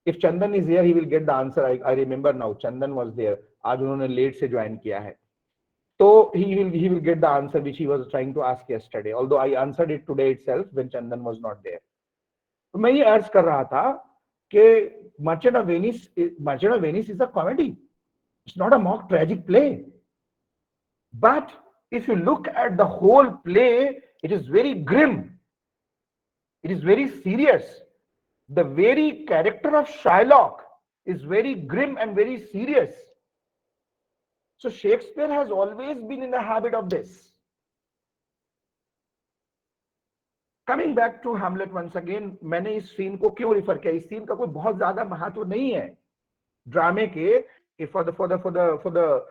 If Chandan is here, he will get the answer. I remember now. Chandan was there. आज उन्होंने लेट से ज्वाइन किया है. So he will get the answer which he was trying to ask yesterday. Although I answered it today itself when Chandan was not there. तो मैं ये अर्ज कर रहा था कि Merchant of Venice is a comedy. It's not a mock tragic play. But if you look at the whole play, it is very grim. It is very serious. The very character of Shylock is very grim and very serious. So Shakespeare has always been in the habit of this. Coming back to Hamlet once again, मैंने इस scene को क्यों refer किया? इस scene का कोई बहुत ज्यादा महत्व नहीं है ड्रामे के, for the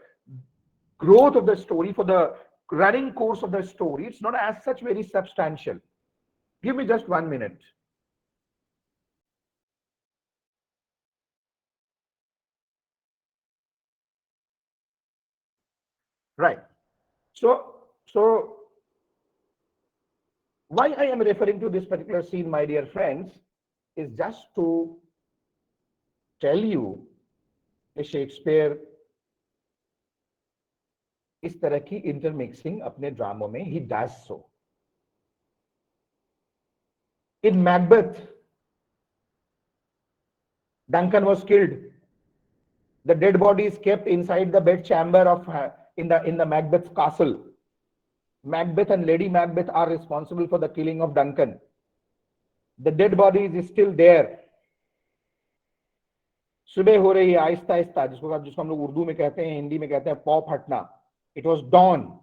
growth of the story, for the running course of the story. It's not as such very substantial. Give me just 1 minute. Right. So why I am referring to this particular scene, my dear friends, is just to tell you that Shakespeare इस तरह की intermixing अपने ड्रामों में he does so. In Macbeth, Duncan was killed. The dead body is kept inside the bed chamber of in the Macbeth's castle. Macbeth and Lady Macbeth are responsible for the killing of Duncan. The dead body is still there. सुबह हो रही है आहिस्ता आहिस्ता, जिसको हम लोग उर्दू में कहते हैं, हिंदी में कहते हैं पॉप हटना. It was dawn.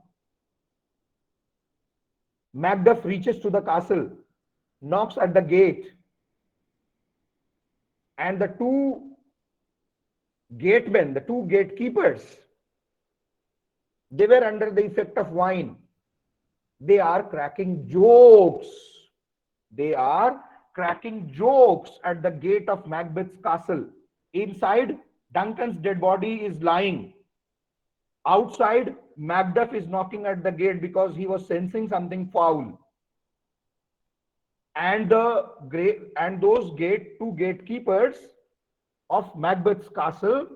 Macbeth reaches to the castle, knocks at the gate, and the two gatemen, the two gatekeepers, they were under the effect of wine. They are cracking jokes. They are cracking jokes at the gate of Macbeth's castle. Inside, Duncan's dead body is lying. Outside, Macbeth is knocking at the gate because he was sensing something foul. And those two gatekeepers of Macbeth's castle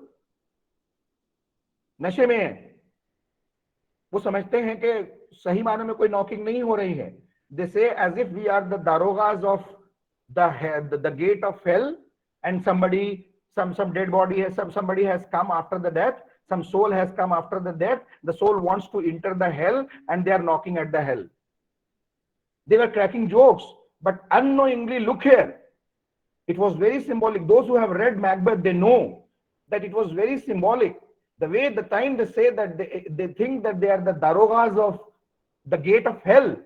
नशे में हैं. वो समझते हैं कि सही माने में कोई नॉकिंग नहीं हो रही है. They say as if we are the darogas of the gate of hell, and some dead body has somebody has come after the death. Some soul has come after the death. The soul wants to enter the hell, and they are knocking at the hell. They were cracking jokes, but unknowingly, look here. It was very symbolic. Those who have read Macbeth, they know that it was very symbolic. The way the time they say that they think that they are the darogas of the gate of hell,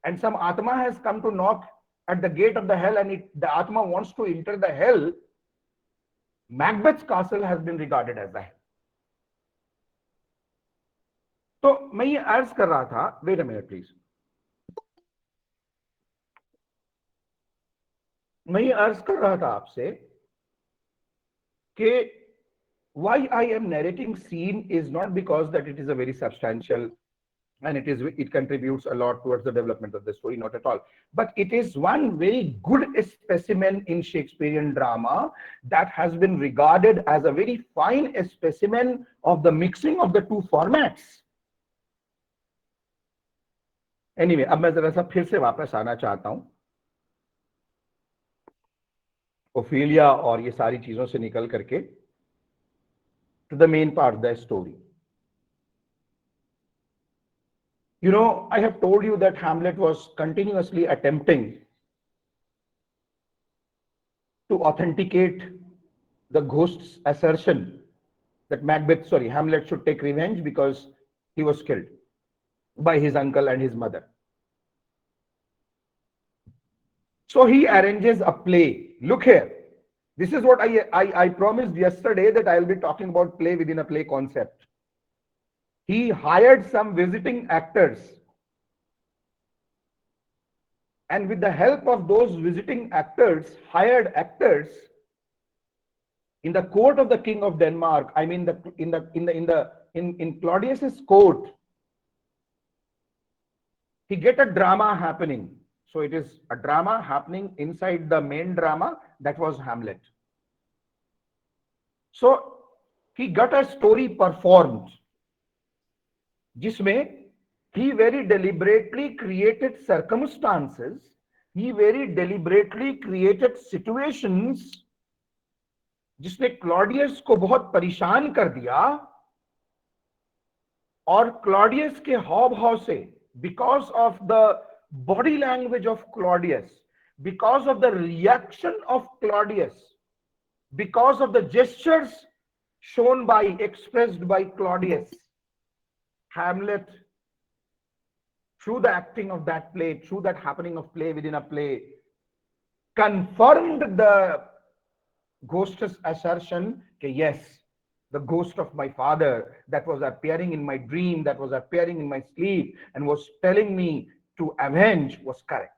and some Atma has come to knock at the gate of the hell, and the Atma wants to enter the hell. Macbeth's castle has been regarded as the hell. तो मैं ये अर्ज कर रहा था, wait a minute please, मैं ये अर्ज कर रहा था आपसे कि Why I am narrating scene is not because that it is a very substantial and it contributes a lot towards the development of the story, not at all. But it is one very good specimen in Shakespearean drama that has been regarded as a very fine specimen of the mixing of the two formats. Anyway, अब मैं जरा सा फिर से वापस आना चाहता हूं ओफेलिया और ये सारी चीजों से निकल करके to the main part of the story. You know, I have told you that Hamlet was continuously attempting to authenticate the ghost's assertion that Hamlet should take revenge because he was killed by his uncle and his mother. So he arranges a play. Look here. This is what I promised yesterday, that I will be talking about play within a play concept. He hired some visiting actors. And with the help of those visiting actors, hired actors, in the court of the king of Denmark, I mean in Claudius's court, he get a drama happening. So it is a drama happening inside the main drama, that was Hamlet. So he got a story performed, जिसमें he very deliberately created circumstances, he very deliberately created situations जिसने Claudius को बहुत परेशान कर दिया, और Claudius के हाव भाव से, because of the body language of Claudius, because of the reaction of Claudius, because of the gestures shown by, expressed by Claudius, Hamlet, through the acting of that play, through that happening of play within a play, confirmed the ghost's assertion that yes, the ghost of my father that was appearing in my dream, that was appearing in my sleep and was telling me to avenge was correct.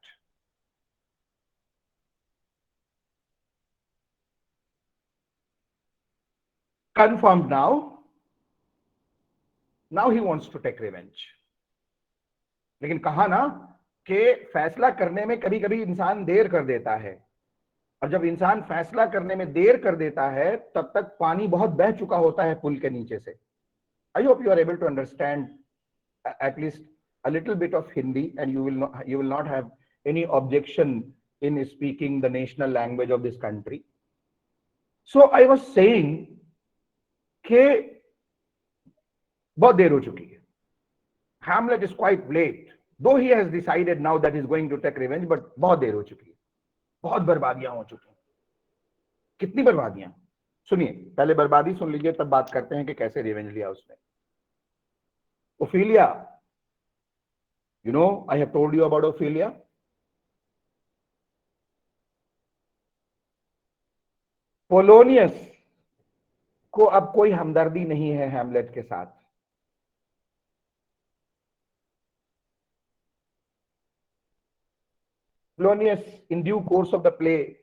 Confirmed now. Now he wants to take revenge. लेकिन कहा ना कि फैसला करने में कभी कभी इंसान देर कर देता है, और जब इंसान फैसला करने में देर कर देता है तब तक पानी बहुत बह चुका होता है पुल के नीचे से. I hope you are able to understand at least a little bit of Hindi, and you will not have any objection in speaking the national language of this country. So I was saying कि बहुत देर हो चुकी है. Hamlet is quite late, though he has decided now that he is going to take revenge, but बहुत देर हो चुकी है, बहुत बर्बादियां हो चुकी हैं. कितनी बर्बादियां? सुनिए, पहले बर्बादी सुन लीजिए, तब बात करते हैं कि कैसे रिवेंज लिया उसने. Ophelia, you know, I have told you about Ophelia. Polonius को अब कोई हमदर्दी नहीं है हैमलेट के साथ. Polonius, in due course of the play,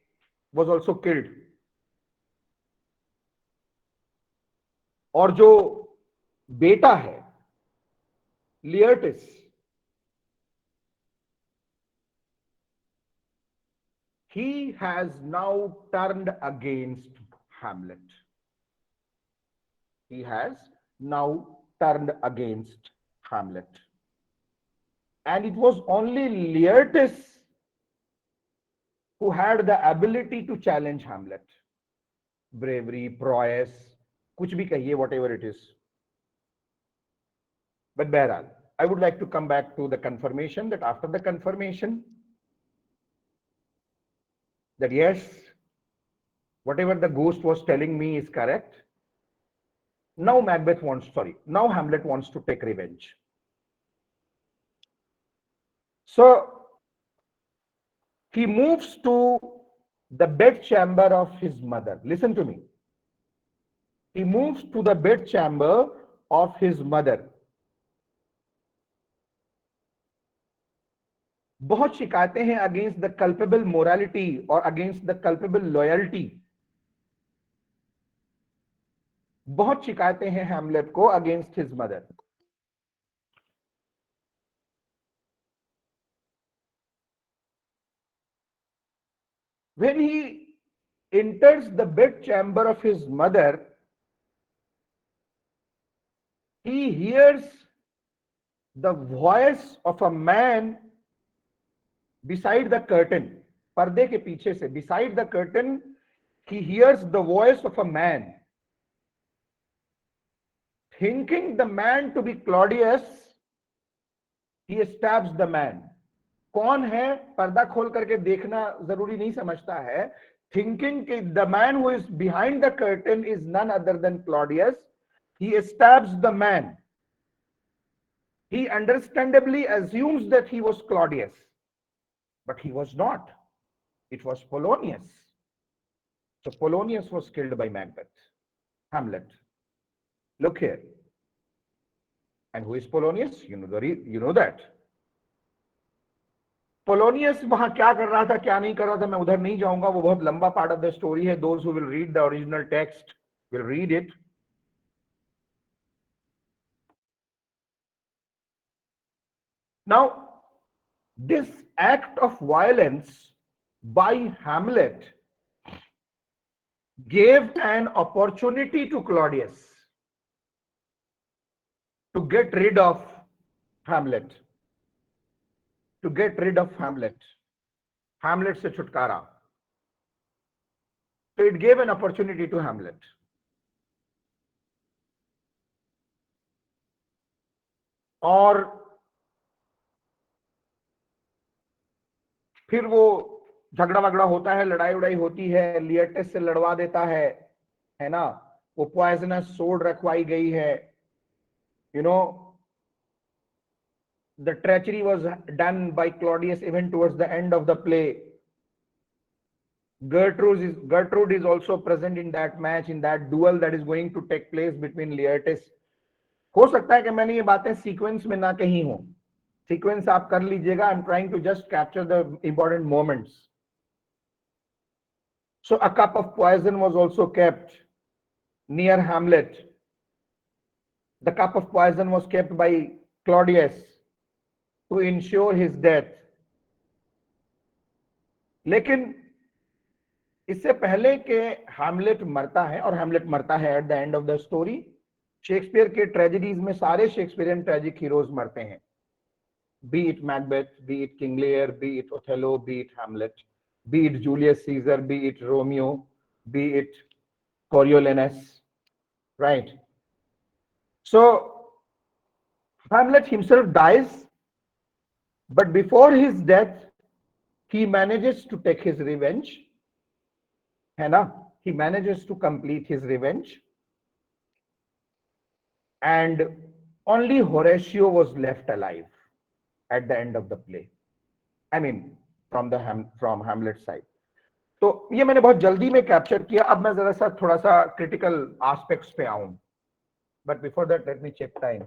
was also killed. और जो बेटा है Laertes, he has now turned against Hamlet. He has now turned against Hamlet. And it was only Laertes who had the ability to challenge Hamlet. Bravery, prowess, kuch bhi kahiye, whatever it is. But Behral, I would like to come back to the confirmation, that after the confirmation, that yes, whatever the ghost was telling me is correct. Now now Hamlet wants to take revenge. So he moves to the bedchamber of his mother. Listen to me. He moves to the bedchamber of his mother. बहुत शिकायतें हैं against the culpable morality और against the culpable loyalty बहुत शिकायतें हैं Hamlet को against his mother. When he enters the bedchamber of his mother, he hears the voice of a man beside the curtain. पर्दे के पीछे से, beside the curtain, he hears the voice of a man. Thinking the man to be Claudius, he stabs the man. कौन है, पर्दा खोल करके देखना जरूरी नहीं समझता है. Thinking the man who is behind the curtain is none other than Claudius, he stabs the man. He understandably assumes that he was Claudius, but he was not. It was Polonius. So Polonius was killed by Macbeth. Hamlet. Look here. And who is Polonius? You know that. Polonius वहां क्या कर रहा था, क्या नहीं कर रहा था, मैं उधर नहीं जाऊंगा, वो बहुत लंबा पार्ट ऑफ द स्टोरी है. Those who will read the original text will read it. Now, this act of violence by Hamlet gave an opportunity to Claudius to get rid of Hamlet. To get rid of Hamlet. Hamlet से छुटकारा. So it gave an opportunity to Hamlet. और फिर वो झगड़ा वगड़ा होता है, लड़ाई उड़ाई होती है, लियटस से लड़वा देता है ना. वो पॉइजनस सोड रखवाई गई है. You know, the treachery was done by Claudius even towards the end of the play. Gertrude is also present in that match, in that duel that is going to take place between Laertes. हो सकता है कि मैंने ये बातें sequence में ना कही हूं. सीक्वेंस आप कर लीजिएगा. I am trying to just capture the important moments. So a cup of poison was also kept near Hamlet. The cup of poison was kept by Claudius to ensure his death. लेकिन इससे पहले कि Hamlet मरता है, और Hamlet मरता है at the end of the story, Shakespeare के ट्रेजेडीज में सारे शेक्सपियरियन ट्रेजिक हीरोज मरते हैं. Be it Macbeth, be it King Lear, be it Othello, be it Hamlet, be it Julius Caesar, be it Romeo, be it Coriolanus. Right. So Hamlet himself dies, but before his death he manages to take his revenge, है ना. He manages to complete his revenge, and only Horatio was left alive at the end of the play. I mean, from Hamlet's side. तो ये मैंने बहुत जल्दी में capture किया. अब मैं जरा सा थोड़ा सा क्रिटिकल एस्पेक्ट्स पे आऊं. But before that let me check time.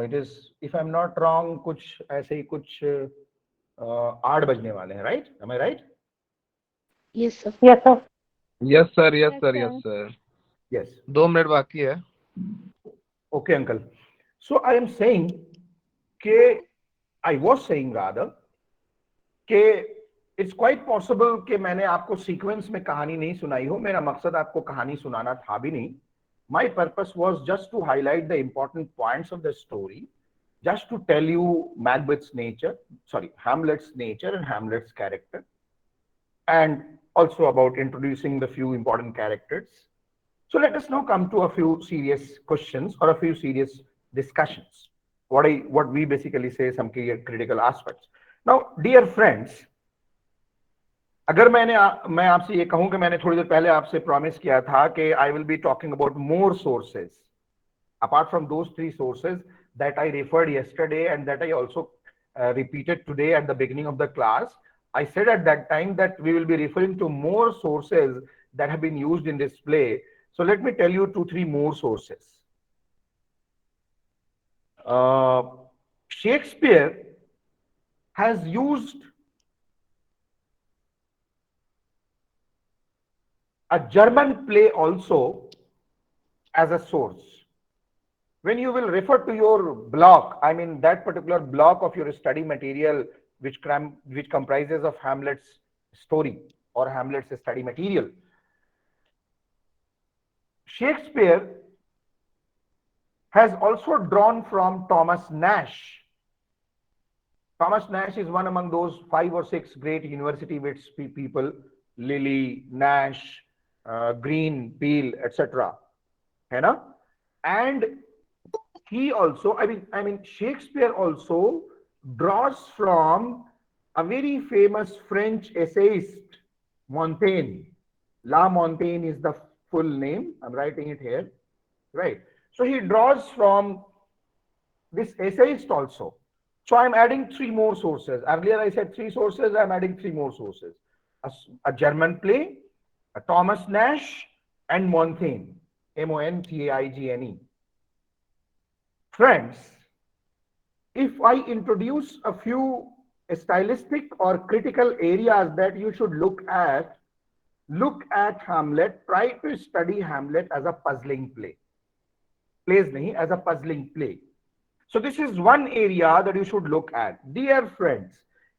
It is, if I am not wrong, कुछ ऐसे ही कुछ 8 बजने वाले हैं. Right? Am I right? Yes, sir. Yes, sir. Yes sir, yes Yes, sir, sir. Yes sir. Yes. 2 minute बाकी है. Okay uncle. So I am saying के, आई वाज सेइंग रादर कि इट्स क्वाइट पॉसिबल कि मैंने आपको sequence में कहानी नहीं सुनाई हो. मेरा मकसद आपको कहानी सुनाना था भी नहीं. My purpose was just to highlight the important points of the story, just to tell you Hamlet's nature and Hamlet's character, and also about introducing the few important characters. So let us now come to a few serious questions or a few serious discussions. What we basically say, some critical aspects. Now, dear friends, अगर मैं आपसे ये कहूं कि मैंने थोड़ी देर पहले आपसे प्रॉमिस किया था कि I will be talking about more sources apart from those 3 sources that I referred yesterday and that I also repeated today at the beginning of the class. I said at that time that we will be referring to more sources that have been used in this play. So let me tell you 2-3 more sources. Shakespeare has used a German play also as a source. When you will refer to your block, I mean that particular block of your study material which comprises of Hamlet's story or Hamlet's study material, Shakespeare has also drawn from Thomas Nash. Thomas Nash is one among those 5 or 6 great university wits people, Lilly, Nash, Green, Peel, etc. है ना? And he also, Shakespeare also draws from a very famous French essayist, Montaigne. La Montaigne is the full name. I'm writing it here, right? So he draws from this essayist also. So I'm adding 3 more sources. Earlier I said 3 sources. I'm adding 3 more sources. A German play, a Thomas Nash, and Montaigne. Montaigne. Friends, if I introduce a few stylistic or critical areas that you should look at Hamlet, try to study Hamlet as a puzzling play. Plays nahi, as a puzzling play. So this is one area that you should look at. Dear friends,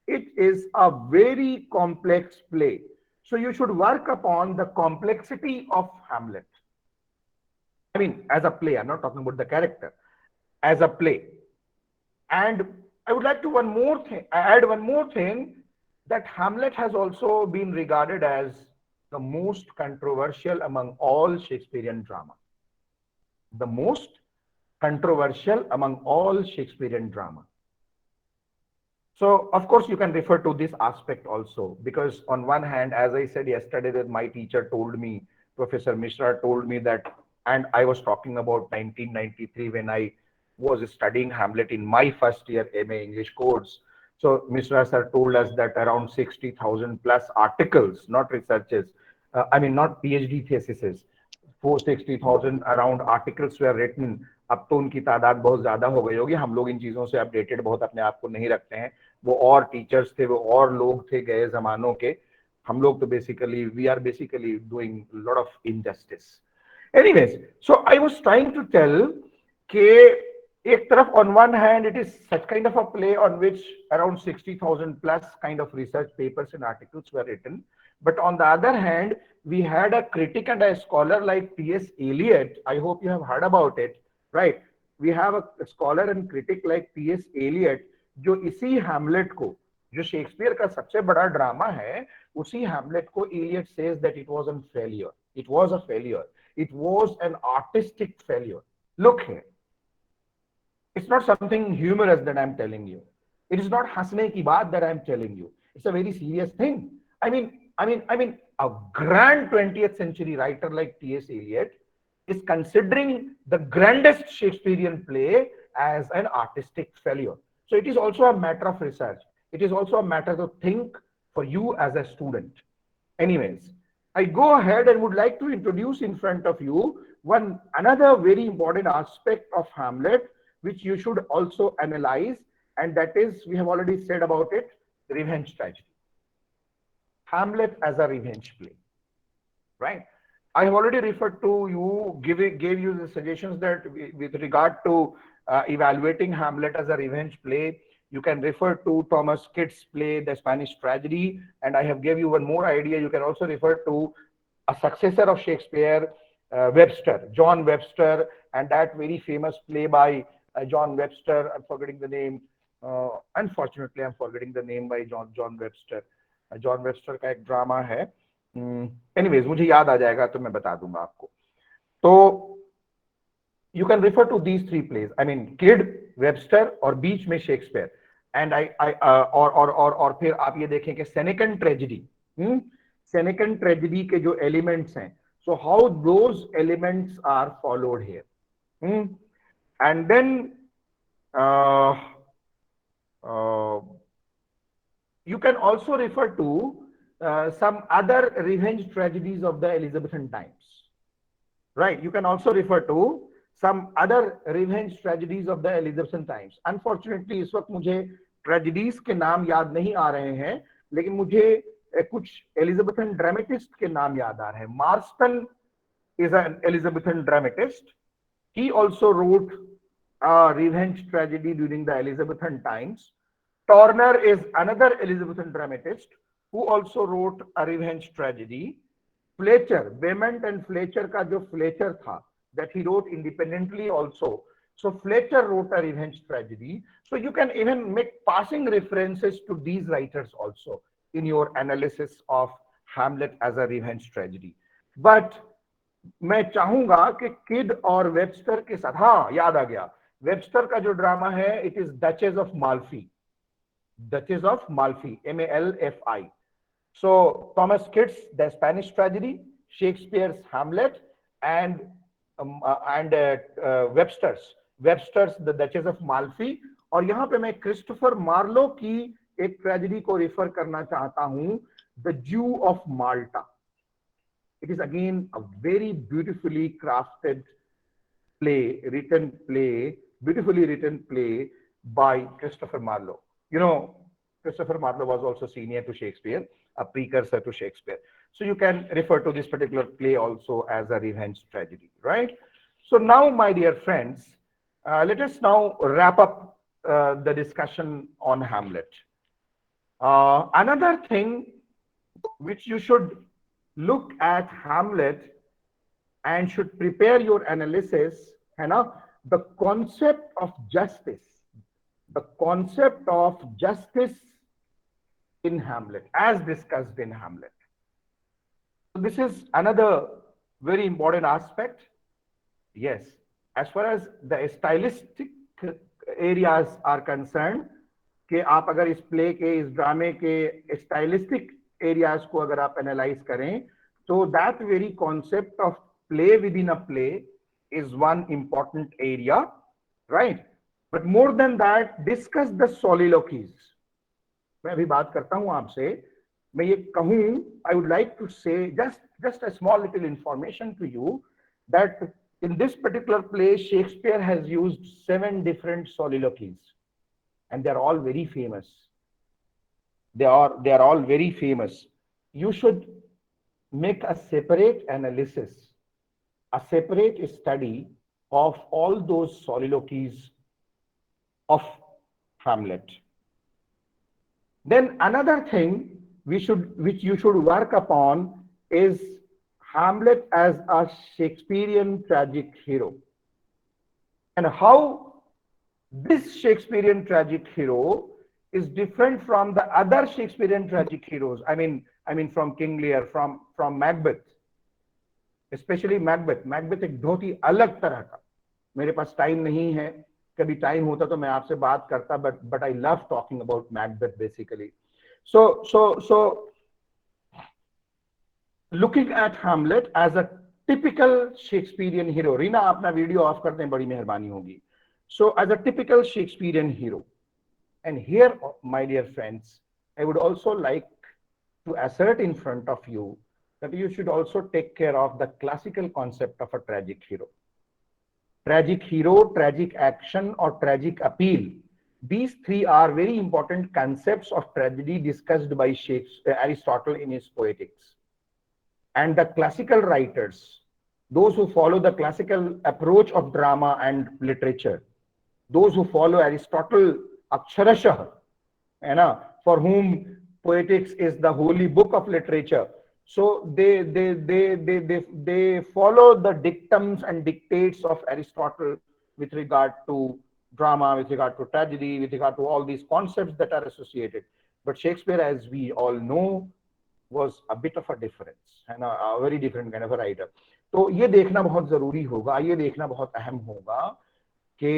it is a very complex play. So you should work upon the complexity of Hamlet. I mean, as a play, I'm not talking about the character. As a play. And I would like to add one more thing, that Hamlet has also been regarded as the most controversial among all Shakespearean drama. The most controversial among all Shakespearean drama. So, of course, you can refer to this aspect also, because on one hand, as I said yesterday, that my teacher told me, Professor Mishra told me that, and I was talking about 1993 when I was studying Hamlet in my first year MA English course. So Mishra sir told us that around 60,000 plus articles, not researches, not PhD theses, 460,000 around articles were written. अब तो उनकी तादाद बहुत ज्यादा हो गई होगी, हम लोग इन चीजों से अपडेटेड बहुत अपने आप को नहीं रखते हैं, वो और टीचर्स थे, वो और लोग थे गए जमानों के, हम लोग तो basically we are basically doing lot of injustice. Anyways, so I was trying to tell कि एक तरफ on one hand it is such kind of a play on which around 60,000 plus kind of research papers and articles were written, but on the other hand we had a critic and a scholar like T.S. Eliot. I hope you have heard about it, right? We have a scholar and critic like T.S. Eliot जो इसी Hamlet को, जो Shakespeare का सबसे बड़ा drama है, उसी Hamlet को Eliot says that it was a failure. It was a failure. It was an artistic failure. Look here. It's not something humorous that I'm telling you. It is not hasne ki baat that I'm telling you. It's a very serious thing. I mean, a grand 20th century writer like T.S. Eliot is considering the grandest Shakespearean play as an artistic failure. So it is also a matter of research. It is also a matter to think for you as a student. Anyways, I go ahead and would like to introduce in front of you another very important aspect of Hamlet, which you should also analyze, and that is, we have already said about it, revenge tragedy. Hamlet as a revenge play, right? I have already referred to you, gave you the suggestions that with regard to evaluating Hamlet as a revenge play, you can refer to Thomas Kidd's play, The Spanish Tragedy, and I have gave you one more idea. You can also refer to a successor of Shakespeare, Webster, John Webster, and that very famous play by John Webster. I'm forgetting the name. Unfortunately, I'm forgetting the name by John Webster. John Webster का एक drama है. Anyways, मुझे याद आ जाएगा तो मैं बता दूंगा आपको. तो you can refer to these 3 plays. I mean, Kidd, Webster और बीच में Shakespeare. And और फिर आप ये देखें कि Senecan tragedy. Senecan tragedy के जो elements हैं. So how those elements are followed here. And then you can also refer to some other revenge tragedies of the Elizabethan times, right? You can also refer to some other revenge tragedies of the Elizabethan times. Unfortunately, इस वक्त मुझे tragedies के नाम याद नहीं आ रहे हैं, लेकिन मुझे कुछ Elizabethan dramatists के नाम याद आ रहे हैं. Marston is an Elizabethan dramatist. He also wrote a revenge tragedy during the Elizabethan times. Turner is another Elizabethan dramatist who also wrote a revenge tragedy. Fletcher, Beaumont and Fletcher का जो Fletcher था, that he wrote independently also. So Fletcher wrote a revenge tragedy. So you can even make passing references to these writers also in your analysis of Hamlet as a revenge tragedy. But मैं चाहूंगा कि kid और Webster के साथ, हाँ याद आ गया, Webster का जो ड्रामा है it is duchess of Malfi, duchess of Malfi, MALFI. So Thomas Kitts, the Spanish tragedy, Shakespeare's Hamlet, and Webster's The Duchess of Malfi. और यहाँ पे मैं क्रिस्टोफर मार्लो की एक ट्रेजेडी को रिफर करना चाहता हूँ, the Jew of Malta. It is again a very beautifully crafted play, beautifully written play by Christopher Marlowe. You know, Christopher Marlowe was also senior to Shakespeare, a precursor to Shakespeare. So you can refer to this particular play also as a revenge tragedy, right? So now, my dear friends, let us now wrap up the discussion on Hamlet. Another thing which you should look at Hamlet and should prepare your analysis, है ना, the concept of justice, in Hamlet as discussed in Hamlet. So this is another very important aspect. Yes, as far as the stylistic areas are concerned, कि आप अगर इस play के, इस ड्रामे के स्टाइलिस्टिक एरियाज को अगर आप एनालाइज करें, तो that very concept of play within a play is one important area, right? But more than that, discuss the soliloquies. मैं अभी बात करता हूं आपसे, मैं ये कहूं, I would like to say just a small little information to you that in this particular play, Shakespeare has used 7 different soliloquies, and they're all very famous. They are all very famous. You should make a separate analysis, a separate study of all those soliloquies of Hamlet. Then another thing which you should work upon is Hamlet as a Shakespearean tragic hero, and how this Shakespearean tragic hero is different from the other Shakespearean tragic heroes. I mean from King Lear, from Macbeth, especially Macbeth. Macbeth एक बहुत ही अलग तरह का. मेरे पास time नहीं है, कभी time होता तो मैं आपसे बात करता, but I love talking about Macbeth basically. So looking at Hamlet as a typical Shakespearean hero. Reena, अपना वीडियो ऑफ कर दें, बड़ी मेहरबानी होगी. So as a typical Shakespearean hero. And here, my dear friends, I would also like to assert in front of you that you should also take care of the classical concept of a tragic hero. Tragic hero, tragic action, or tragic appeal. These three are very important concepts of tragedy discussed by Aristotle in his Poetics. And the classical writers, those who follow the classical approach of drama and literature, those who follow Aristotle Aksharashah, for whom poetics is the holy book of literature, so they follow the dictums and dictates of Aristotle with regard to drama, with regard to tragedy, with regard to all these concepts that are associated. But Shakespeare, as we all know, was a bit of a difference, and a very different kind of a writer. तो ये देखना बहुत जरूरी होगा, ये देखना बहुत अहम होगा कि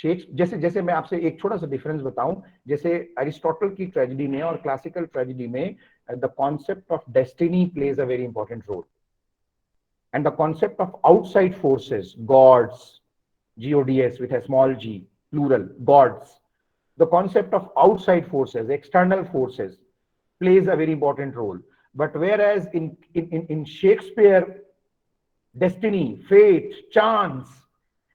जैसे जैसे मैं आपसे एक छोटा सा डिफरेंस बताऊं, जैसे अरिस्टोटल की ट्रेजेडी में और क्लासिकल ट्रेजेडी में the concept of destiny plays a very important role, and the concept of outside forces, gods, GODS with a small g, plural, gods, the concept of outside forces, external forces, plays a very important role. But whereas in Shakespeare, destiny, fate, chance,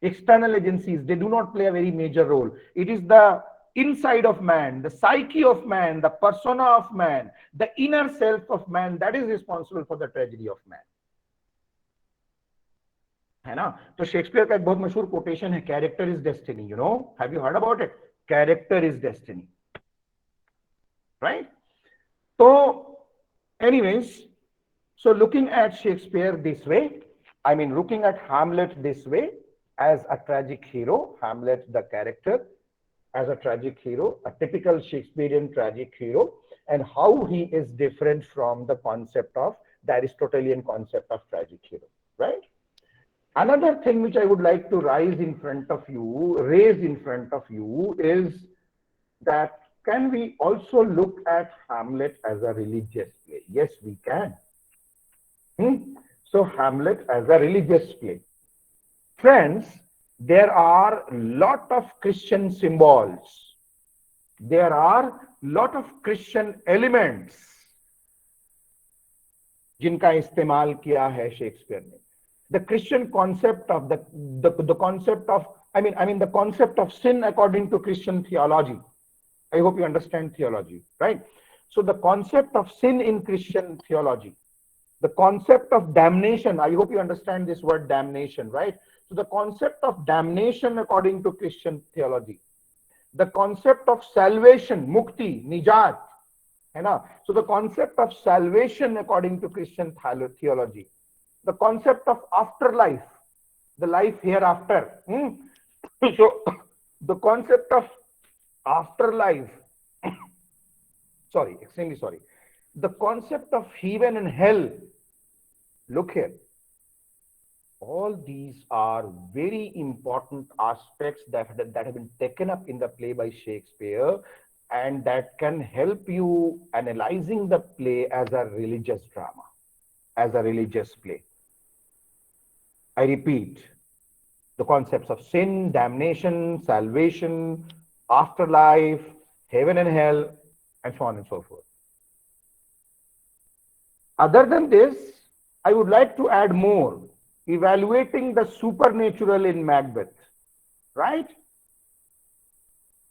external agencies, they do not play a very major role. It is the inside of man, the psyche of man, the persona of man, the inner self of man that is responsible for the tragedy of man. है ना। तो Shakespeare का एक बहुत मशहूर quotation है, character is destiny, you know, have you heard about it? Character is destiny, right? तो anyways, so looking at Shakespeare this way, I mean looking at Hamlet this way, as a tragic hero, Hamlet the character as a tragic hero, a typical Shakespearean tragic hero, and how he is different from the concept of the Aristotelian concept of tragic hero, right? Another thing which I would like to raise in front of you is that can we also look at Hamlet as a religious play? Yes, we can. So Hamlet as a religious play. Friends, there are lot of Christian symbols. There are lot of Christian elements जिनका इस्तेमाल किया है Shakespeare ने. The Christian concept of the concept of the concept of sin according to Christian theology. I hope you understand theology, right? So the concept of sin in Christian theology, the concept of damnation, I hope you understand this word damnation, right? So the concept of damnation according to Christian theology, the concept of salvation, mukti, nijat, है ना? So the concept of salvation according to Christian theology, the concept of afterlife, the life hereafter. So the concept of afterlife, sorry, extremely sorry, the concept of heaven and hell. Look here, all these are very important aspects that have been taken up in the play by Shakespeare, and that can help you analyzing the play as a religious drama, as a religious play. I repeat, the concepts of sin, damnation, salvation, afterlife, heaven and hell, and so on and so forth. Other than this, I would like to add more, evaluating the supernatural in Macbeth, right?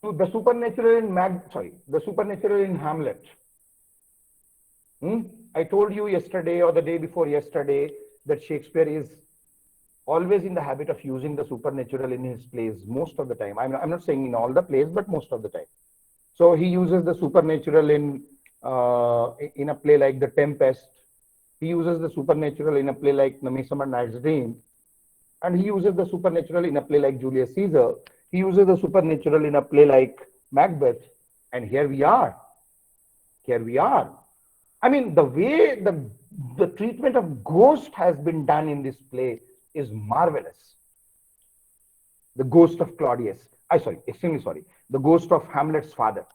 The supernatural in the supernatural in Hamlet. I told you yesterday or the day before yesterday that Shakespeare is always in the habit of using the supernatural in his plays most of the time. I'm not saying in all the plays, but most of the time. So he uses the supernatural in a play like The Tempest. He uses the supernatural in a play like The Midsummer Night's Dream. And he uses the supernatural in a play like Julius Caesar. He uses the supernatural in a play like Macbeth. And here we are. Here we are. I mean, the way the treatment of ghost has been done in this play is marvelous. The ghost of Claudius. Extremely sorry. The ghost of Hamlet's father.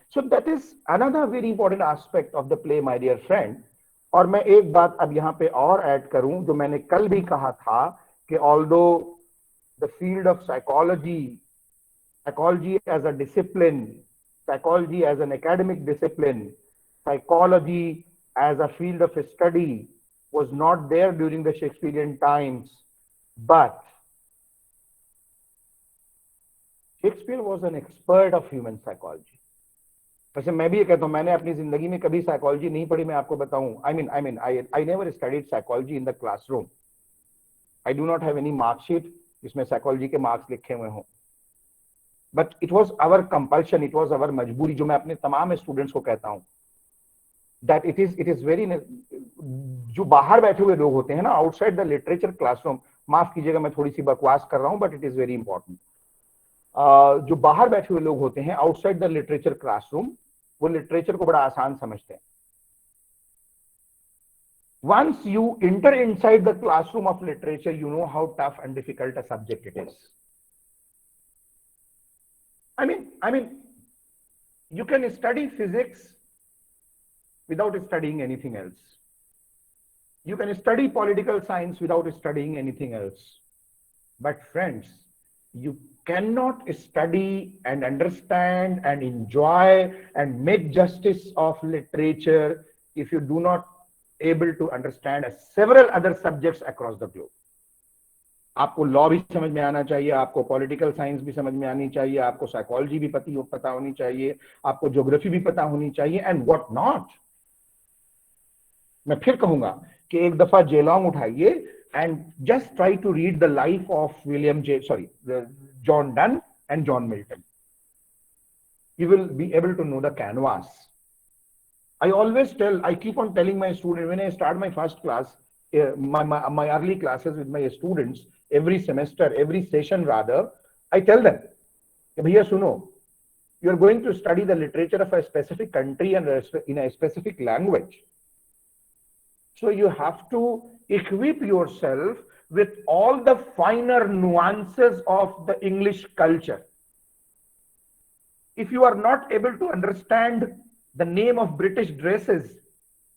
So that is another very important aspect of the play, my dear friend. और मैं एक बात अब यहाँ पे और add करूं जो मैंने कल भी कहा था कि although the field of psychology as a discipline, psychology as an academic discipline, psychology as a field of study was not there during the Shakespearean times, but Shakespeare was an expert of human psychology. वैसे मैं भी ये कहता हूँ, मैंने अपनी जिंदगी में कभी साइकोलॉजी नहीं पढ़ी, मैं आपको बताऊं. I never studied psychology in the classroom. I do not have any mark sheet जिसमें साइकोलॉजी के मार्क्स लिखे हुए हों. But it was our compulsion, it was our मजबूरी, जो मैं अपने तमाम स्टूडेंट्स को कहता हूँ, that it is very, जो बाहर बैठे हुए लोग होते हैं ना, outside the literature classroom, माफ कीजिएगा मैं थोड़ी सी बकवास कर रहा हूँ, but it is very important. जो बाहर बैठे हुए लोग होते हैं आउटसाइड द लिटरेचर क्लासरूम, वो लिटरेचर को बड़ा आसान समझते हैं. Once you enter inside the classroom of literature, you know how tough and difficult a subject it is. I mean, you can study physics without studying anything else. You can study political science without studying anything else. But friends, you cannot study and understand and enjoy and make justice of literature if you do not able to understand several other subjects across the globe. आपको law भी समझ में आना चाहिए, आपको political science भी समझ में आनी चाहिए, आपको साइकोलॉजी भी पता होनी चाहिए, आपको ज्योग्राफी भी पता होनी चाहिए, एंड व्हाट नॉट. मैं फिर कहूंगा कि एक दफा जेलोंग उठाइए and just try to read the life of John Donne and John Milton. You will be able to know the canvas. I keep on telling my students when I start my first class, my early classes with my students, every semester, every session rather, I tell them, bhaiya suno, you are going to study the literature of a specific country and in a specific language. So you have to equip yourself with all the finer nuances of the English culture. If you are not able to understand the name of British dresses,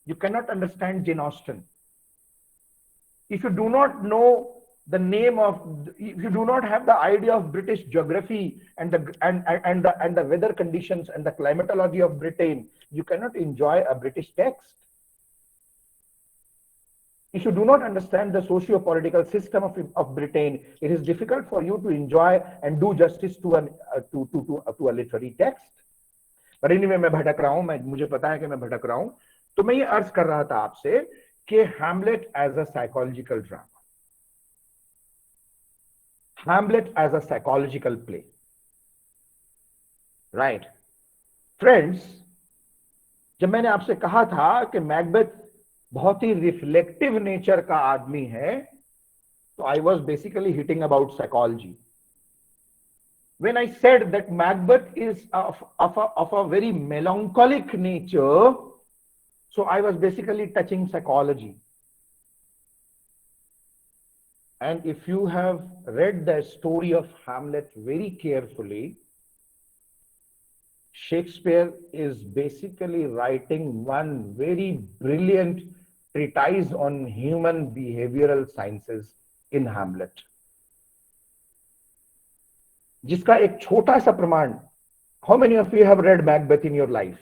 you cannot understand Jane Austen. If you do not know the name of, if you do not have the idea of British geography and the weather conditions and the climatology of Britain, you cannot enjoy a British text. If you do not understand the socio-political system of Britain, it is difficult for you to enjoy and do justice to a literary text. But anyway, मैं भटक रहा हूं, मुझे पता है कि मैं भटक रहा हूं. तो मैं ये अर्ज कर रहा था आपसे कि Hamlet as a psychological drama, Hamlet as a psychological play, right? Friends, जब मैंने आपसे कहा था कि मैकबेथ बहुत ही रिफ्लेक्टिव नेचर का आदमी है, तो I was basically hitting about psychology. When I said that Macbeth is of a very melancholic nature, so I was basically touching psychology. And if you have read the story of Hamlet very carefully, Shakespeare is basically writing one very brilliant treatise on human behavioral sciences in Hamlet. जिसका एक छोटा सा प्रमाण, how many of you have read Macbeth in your life?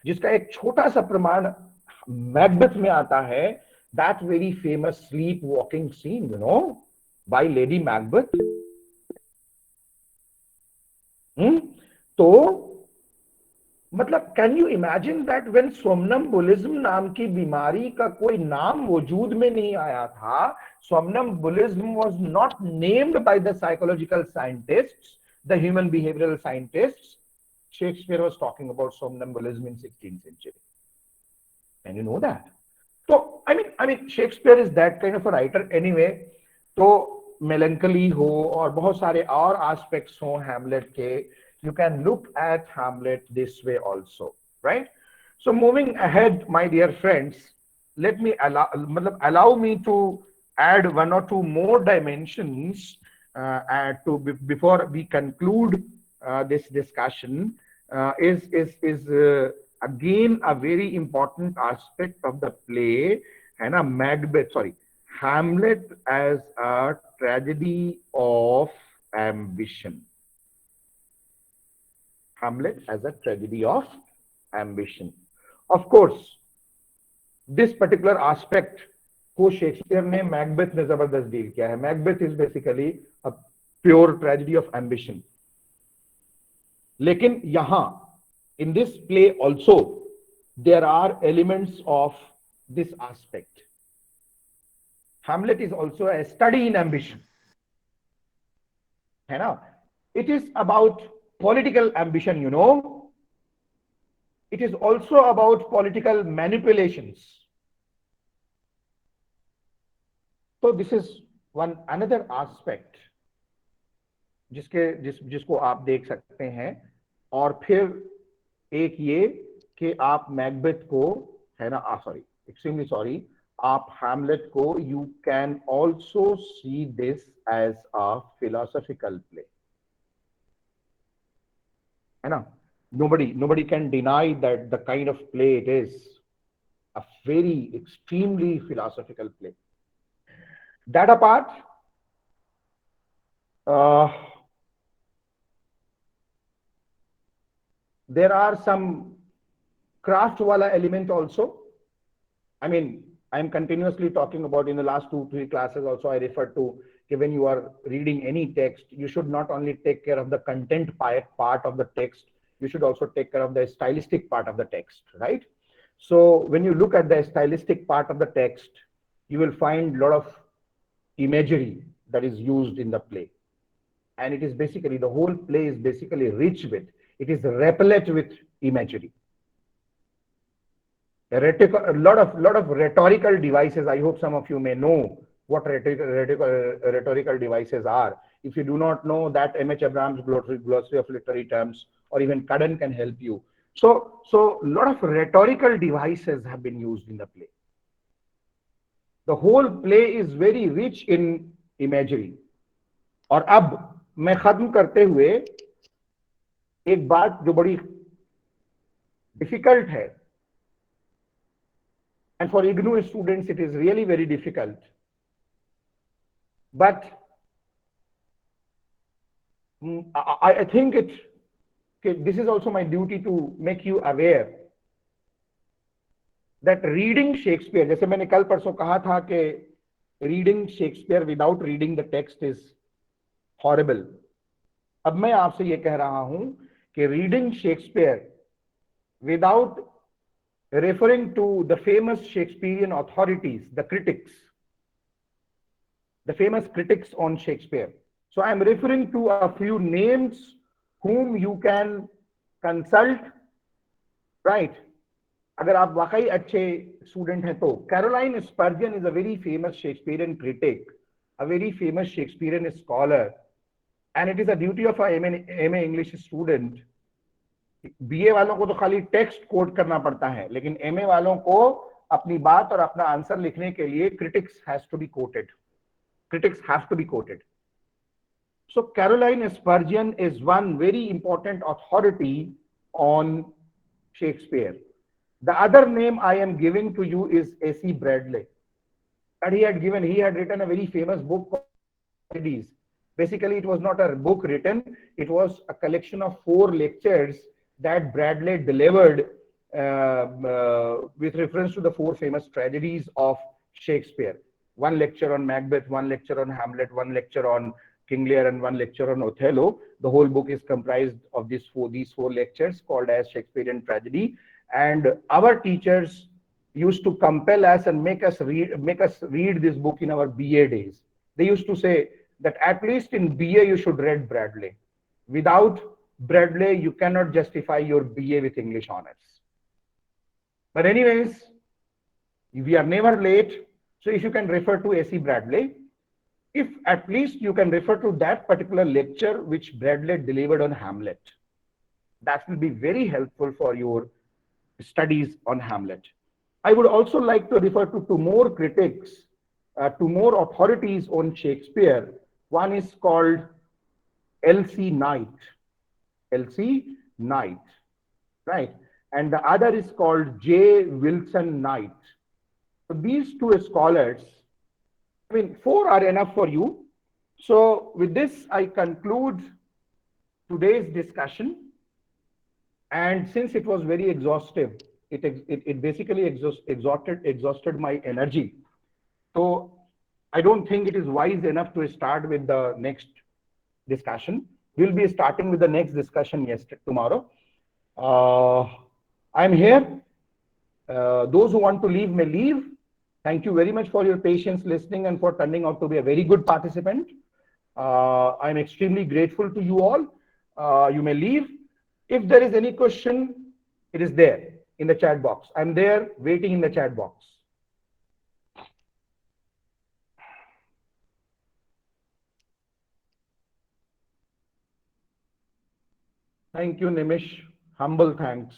जिसका एक छोटा सा प्रमाण Macbeth में आता है, that very famous sleepwalking scene, you know, by Lady Macbeth. तो मतलब can you imagine that when somnambulism नाम की बीमारी का कोई नाम वजूद में नहीं आया था, somnambulism was not named by the psychological scientists, the human behavioral scientists. Shakespeare was talking about somnambulism in 16th century. And you know that. So I mean Shakespeare is that kind of a writer anyway. तो melancholy हो और बहुत सारे और aspects हो Hamlet के, you can look at Hamlet this way also, right? So moving ahead, my dear friends, let me allow me to add one or two more dimensions before we conclude this discussion. Is again a very important aspect of the play, and Hamlet as a tragedy of ambition. Hamlet as a tragedy of ambition. Of course, this particular aspect को Shakespeare ने Macbeth में जबरदस्त deal किया है. Macbeth is basically a pure tragedy of ambition. लेकिन यहां in this play also there are elements of this aspect. Hamlet is also a study in ambition, है ना? It is about political ambition, you know. It is also about political manipulations. So this is one another aspect जिसको आप देख सकते हैं. और फिर एक ये कि आप मैकबेथ को, है ना, एक्सट्रीमली सॉरी, आप हैमलेट को you can also see this as a philosophical play, है ना. nobody can deny that the kind of play it is, a very extremely philosophical play. That apart, there are some craft wala element also. I mean, I'm continuously talking about, in the last 2-3 classes also I referred to, when you are reading any text, you should not only take care of the content part of the text, you should also take care of the stylistic part of the text, right? So when you look at the stylistic part of the text, you will find a lot of imagery that is used in the play. And it is basically, the whole play is basically rich with, it is replete with imagery. A lot of rhetorical devices. I hope some of you may know what rhetorical devices are. If you do not know that, M.H. Abrams' glossary of literary terms, or even Cudden can help you. So a lot of rhetorical devices have been used in the play. The whole play is very rich in imagery. और अब मैं खत्म करते हुए एक बात जो बड़ी डिफिकल्ट है, and for IGNOU students it is really very difficult, but I think this is also my duty to make you aware that reading Shakespeare, जैसे मैंने कल परसों कहा था कि reading Shakespeare without reading the text is horrible. अब मैं आपसे ये कह रहा हूं कि reading Shakespeare without referring to the famous Shakespearean authorities, the critics, the famous critics on Shakespeare. So I am referring to a few names whom you can consult, right? अगर आप वाकई अच्छे स्टूडेंट हैं तो Caroline Spurgeon is a very famous Shakespearean critic, a very famous Shakespearean scholar, and it is a duty of a MA English student. BA वालों को तो खाली टेक्स्ट कोट करना पड़ता है, लेकिन एमए वालों को अपनी बात और अपना आंसर लिखने के लिए critics has to be quoted. Critics have to be quoted. So Caroline Spurgeon is one very important authority on Shakespeare. The other name I am giving to you is A.C. Bradley. And he had written a very famous book called Tragedies. Basically, it was not a book written, it was a collection of 4 lectures that Bradley delivered with reference to the 4 famous tragedies of Shakespeare. 1 lecture on Macbeth, 1 lecture on Hamlet, 1 lecture on King Lear, and 1 lecture on Othello. The whole book is comprised of these 4 lectures called as Shakespearean tragedy. And our teachers used to compel us and make us read this book in our BA days. They used to say that at least in BA you should read Bradley. Without Bradley, you cannot justify your BA with English honors. But anyways, we are never late. So if you can refer to A.C. Bradley, if at least you can refer to that particular lecture which Bradley delivered on Hamlet, that will be very helpful for your studies on Hamlet. I would also like to refer to 2 more critics, 2 more authorities on Shakespeare. One is called L.C. Knight. L.C. Knight, right? And the other is called J. Wilson Knight. So these 2 scholars, I mean, 4 are enough for you. So with this, I conclude today's discussion. And since it was very exhaustive, it basically exhausted my energy. So I don't think it is wise enough to start with the next discussion. We'll be starting with the next discussion tomorrow. I'm here. Those who want to leave may leave. Thank you very much for your patience listening and for turning out to be a very good participant. I'm extremely grateful to you all. You may leave. If there is any question, it is there in the chat box. I'm there waiting in the chat box. Thank you, Nimish. Humble thanks.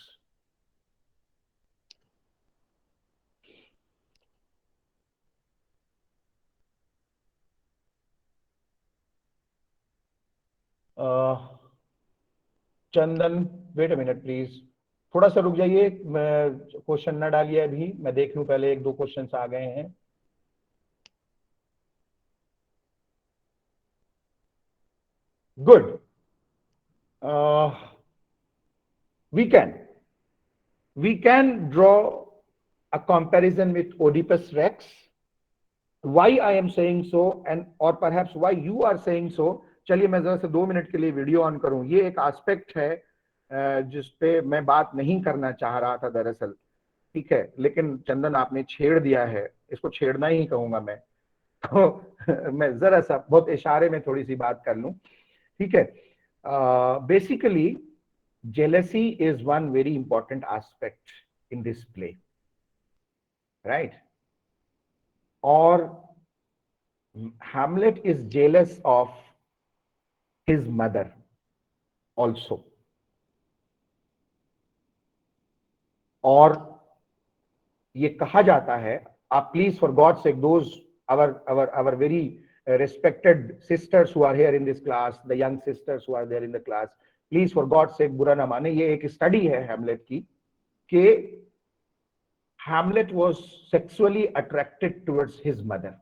Chandan, wait a minute please, थोड़ा सा रुक जाइए, question ना डालिए अभी, मैं देख लूं पहले 1-2 क्वेश्चंस आ गए हैं. Good. We can draw a comparison with Oedipus Rex. Why I am saying so, and or perhaps why you are saying so. चलिए मैं जरा से 2 मिनट के लिए वीडियो ऑन करूं. ये एक एस्पेक्ट है जिस पे मैं बात नहीं करना चाह रहा था दरअसल, ठीक है, लेकिन चंदन आपने छेड़ दिया है, इसको छेड़ना ही कहूंगा मैं, तो मैं जरा सा बहुत इशारे में थोड़ी सी बात कर लूं, ठीक है। Basically jealousy is one very important aspect in this play, right? Or Hamlet is jealous of his mother also. और ये कहा जाता है, आप please for God sake those our very respected sisters who are here in this class, the young sisters who are there in the class, please for God sake बुरा ना माने, ये एक स्टडी है हैमलेट की कि Hamlet was sexually attracted towards his mother.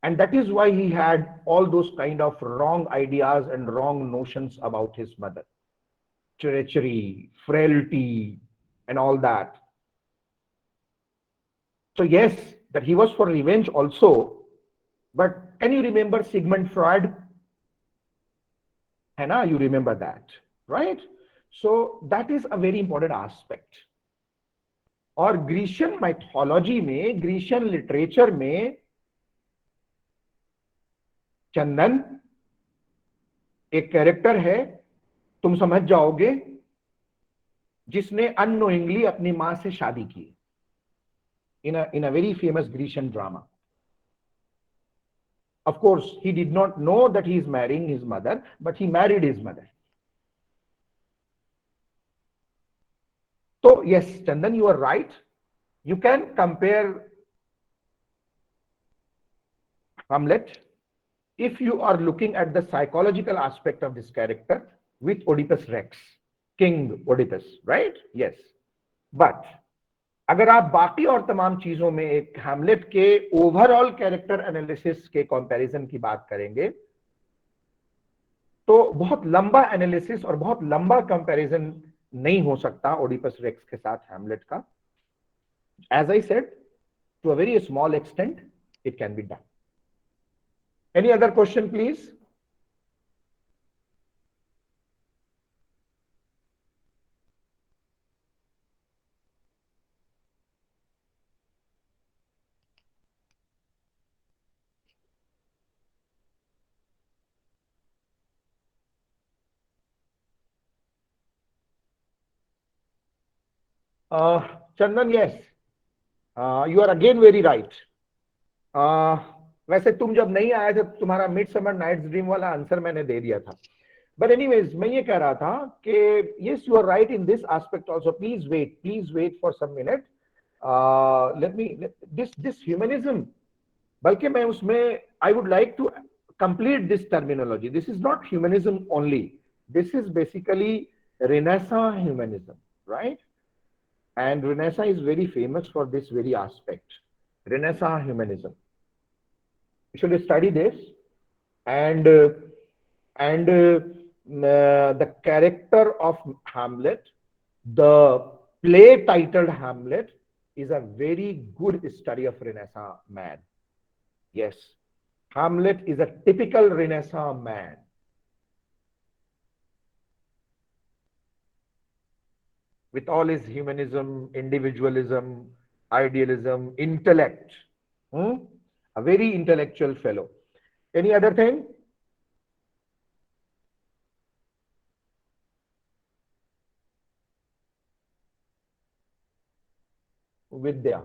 And that is why he had all those kind of wrong ideas and wrong notions about his mother. Treachery, frailty, and all that. So yes, that he was for revenge also. But can you remember Sigmund Freud? Hannah, you remember that, right? So that is a very important aspect. और Grecian mythology में, Grecian literature में चंदन एक character है, तुम समझ जाओगे, जिसने unknowingly अपनी मां से शादी की in a very famous Grecian drama. Of course, he did not know that he is marrying his mother, but he married his mother. So yes, Chandan, you are right. You can compare Hamlet if you are looking at the psychological aspect of this character with Oedipus Rex, King Oedipus, right? Yes. But अगर आप बाकी और तमाम चीजों में एक Hamlet के overall character analysis के कंपैरिजन की बात करेंगे, तो बहुत लंबा एनालिसिस और बहुत लंबा कंपैरिजन नहीं हो सकता ओडिपस रेक्स के साथ हैमलेट का. As I said, to a very small extent it can be done. Any other question please? Chandan, yes, you are again very right. वैसे तुम जब नहीं आए थे, तुम्हारा मिड समर नाइट्स ड्रीम वाला आंसर मैंने दे दिया था. बट एनीवेज, मैं ये कह रहा था कि yes, you are right in this aspect also. Please wait for some minute. Let me this humanism, बल्कि मैं उसमें I would like to complete this terminology. This is not humanism only, this is basically Renaissance humanism, right? And Renaissance is very famous for this very aspect. Renaissance humanism. You should study this, and the character of Hamlet, the play titled Hamlet, is a very good study of Renaissance man. Yes, Hamlet is a typical Renaissance man. With all his humanism, individualism, idealism, intellect. A very intellectual fellow. Any other thing? Vidya.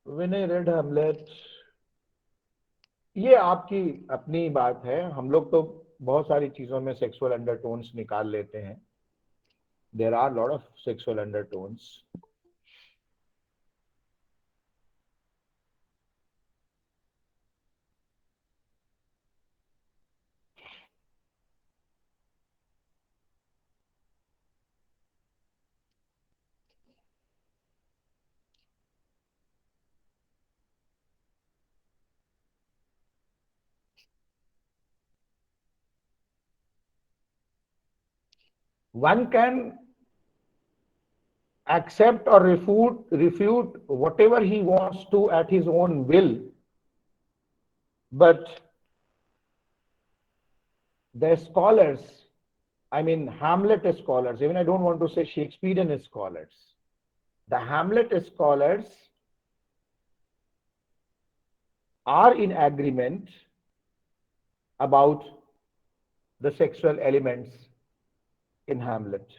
When I read Hamlet, ये आपकी अपनी बात है. हम लोग तो बहुत सारी चीजों में सेक्सुअल अंडरटोन्स निकाल लेते हैं. There are a lot of sexual undertones. One can accept or refute whatever he wants to at his own will, but the scholars I mean, Hamlet scholars, even I don't want to say Shakespearean scholars, the Hamlet scholars are in agreement about the sexual elements in Hamlet.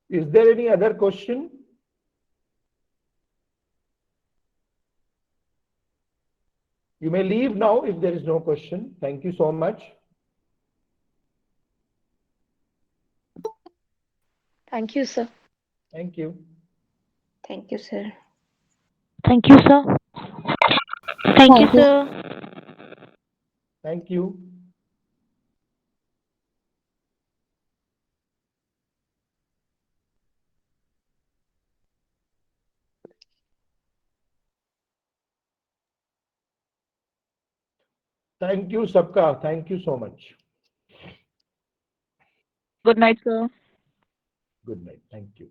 Is there any other question? You may leave now if there is no question. Thank you so much. Thank you, sir. Thank you. Thank you, sir. Thank you, sir. Thank you, Thank you. sir. Thank you. Thank you, Sabka. Thank you so much. Good night, sir. Good night. Thank you.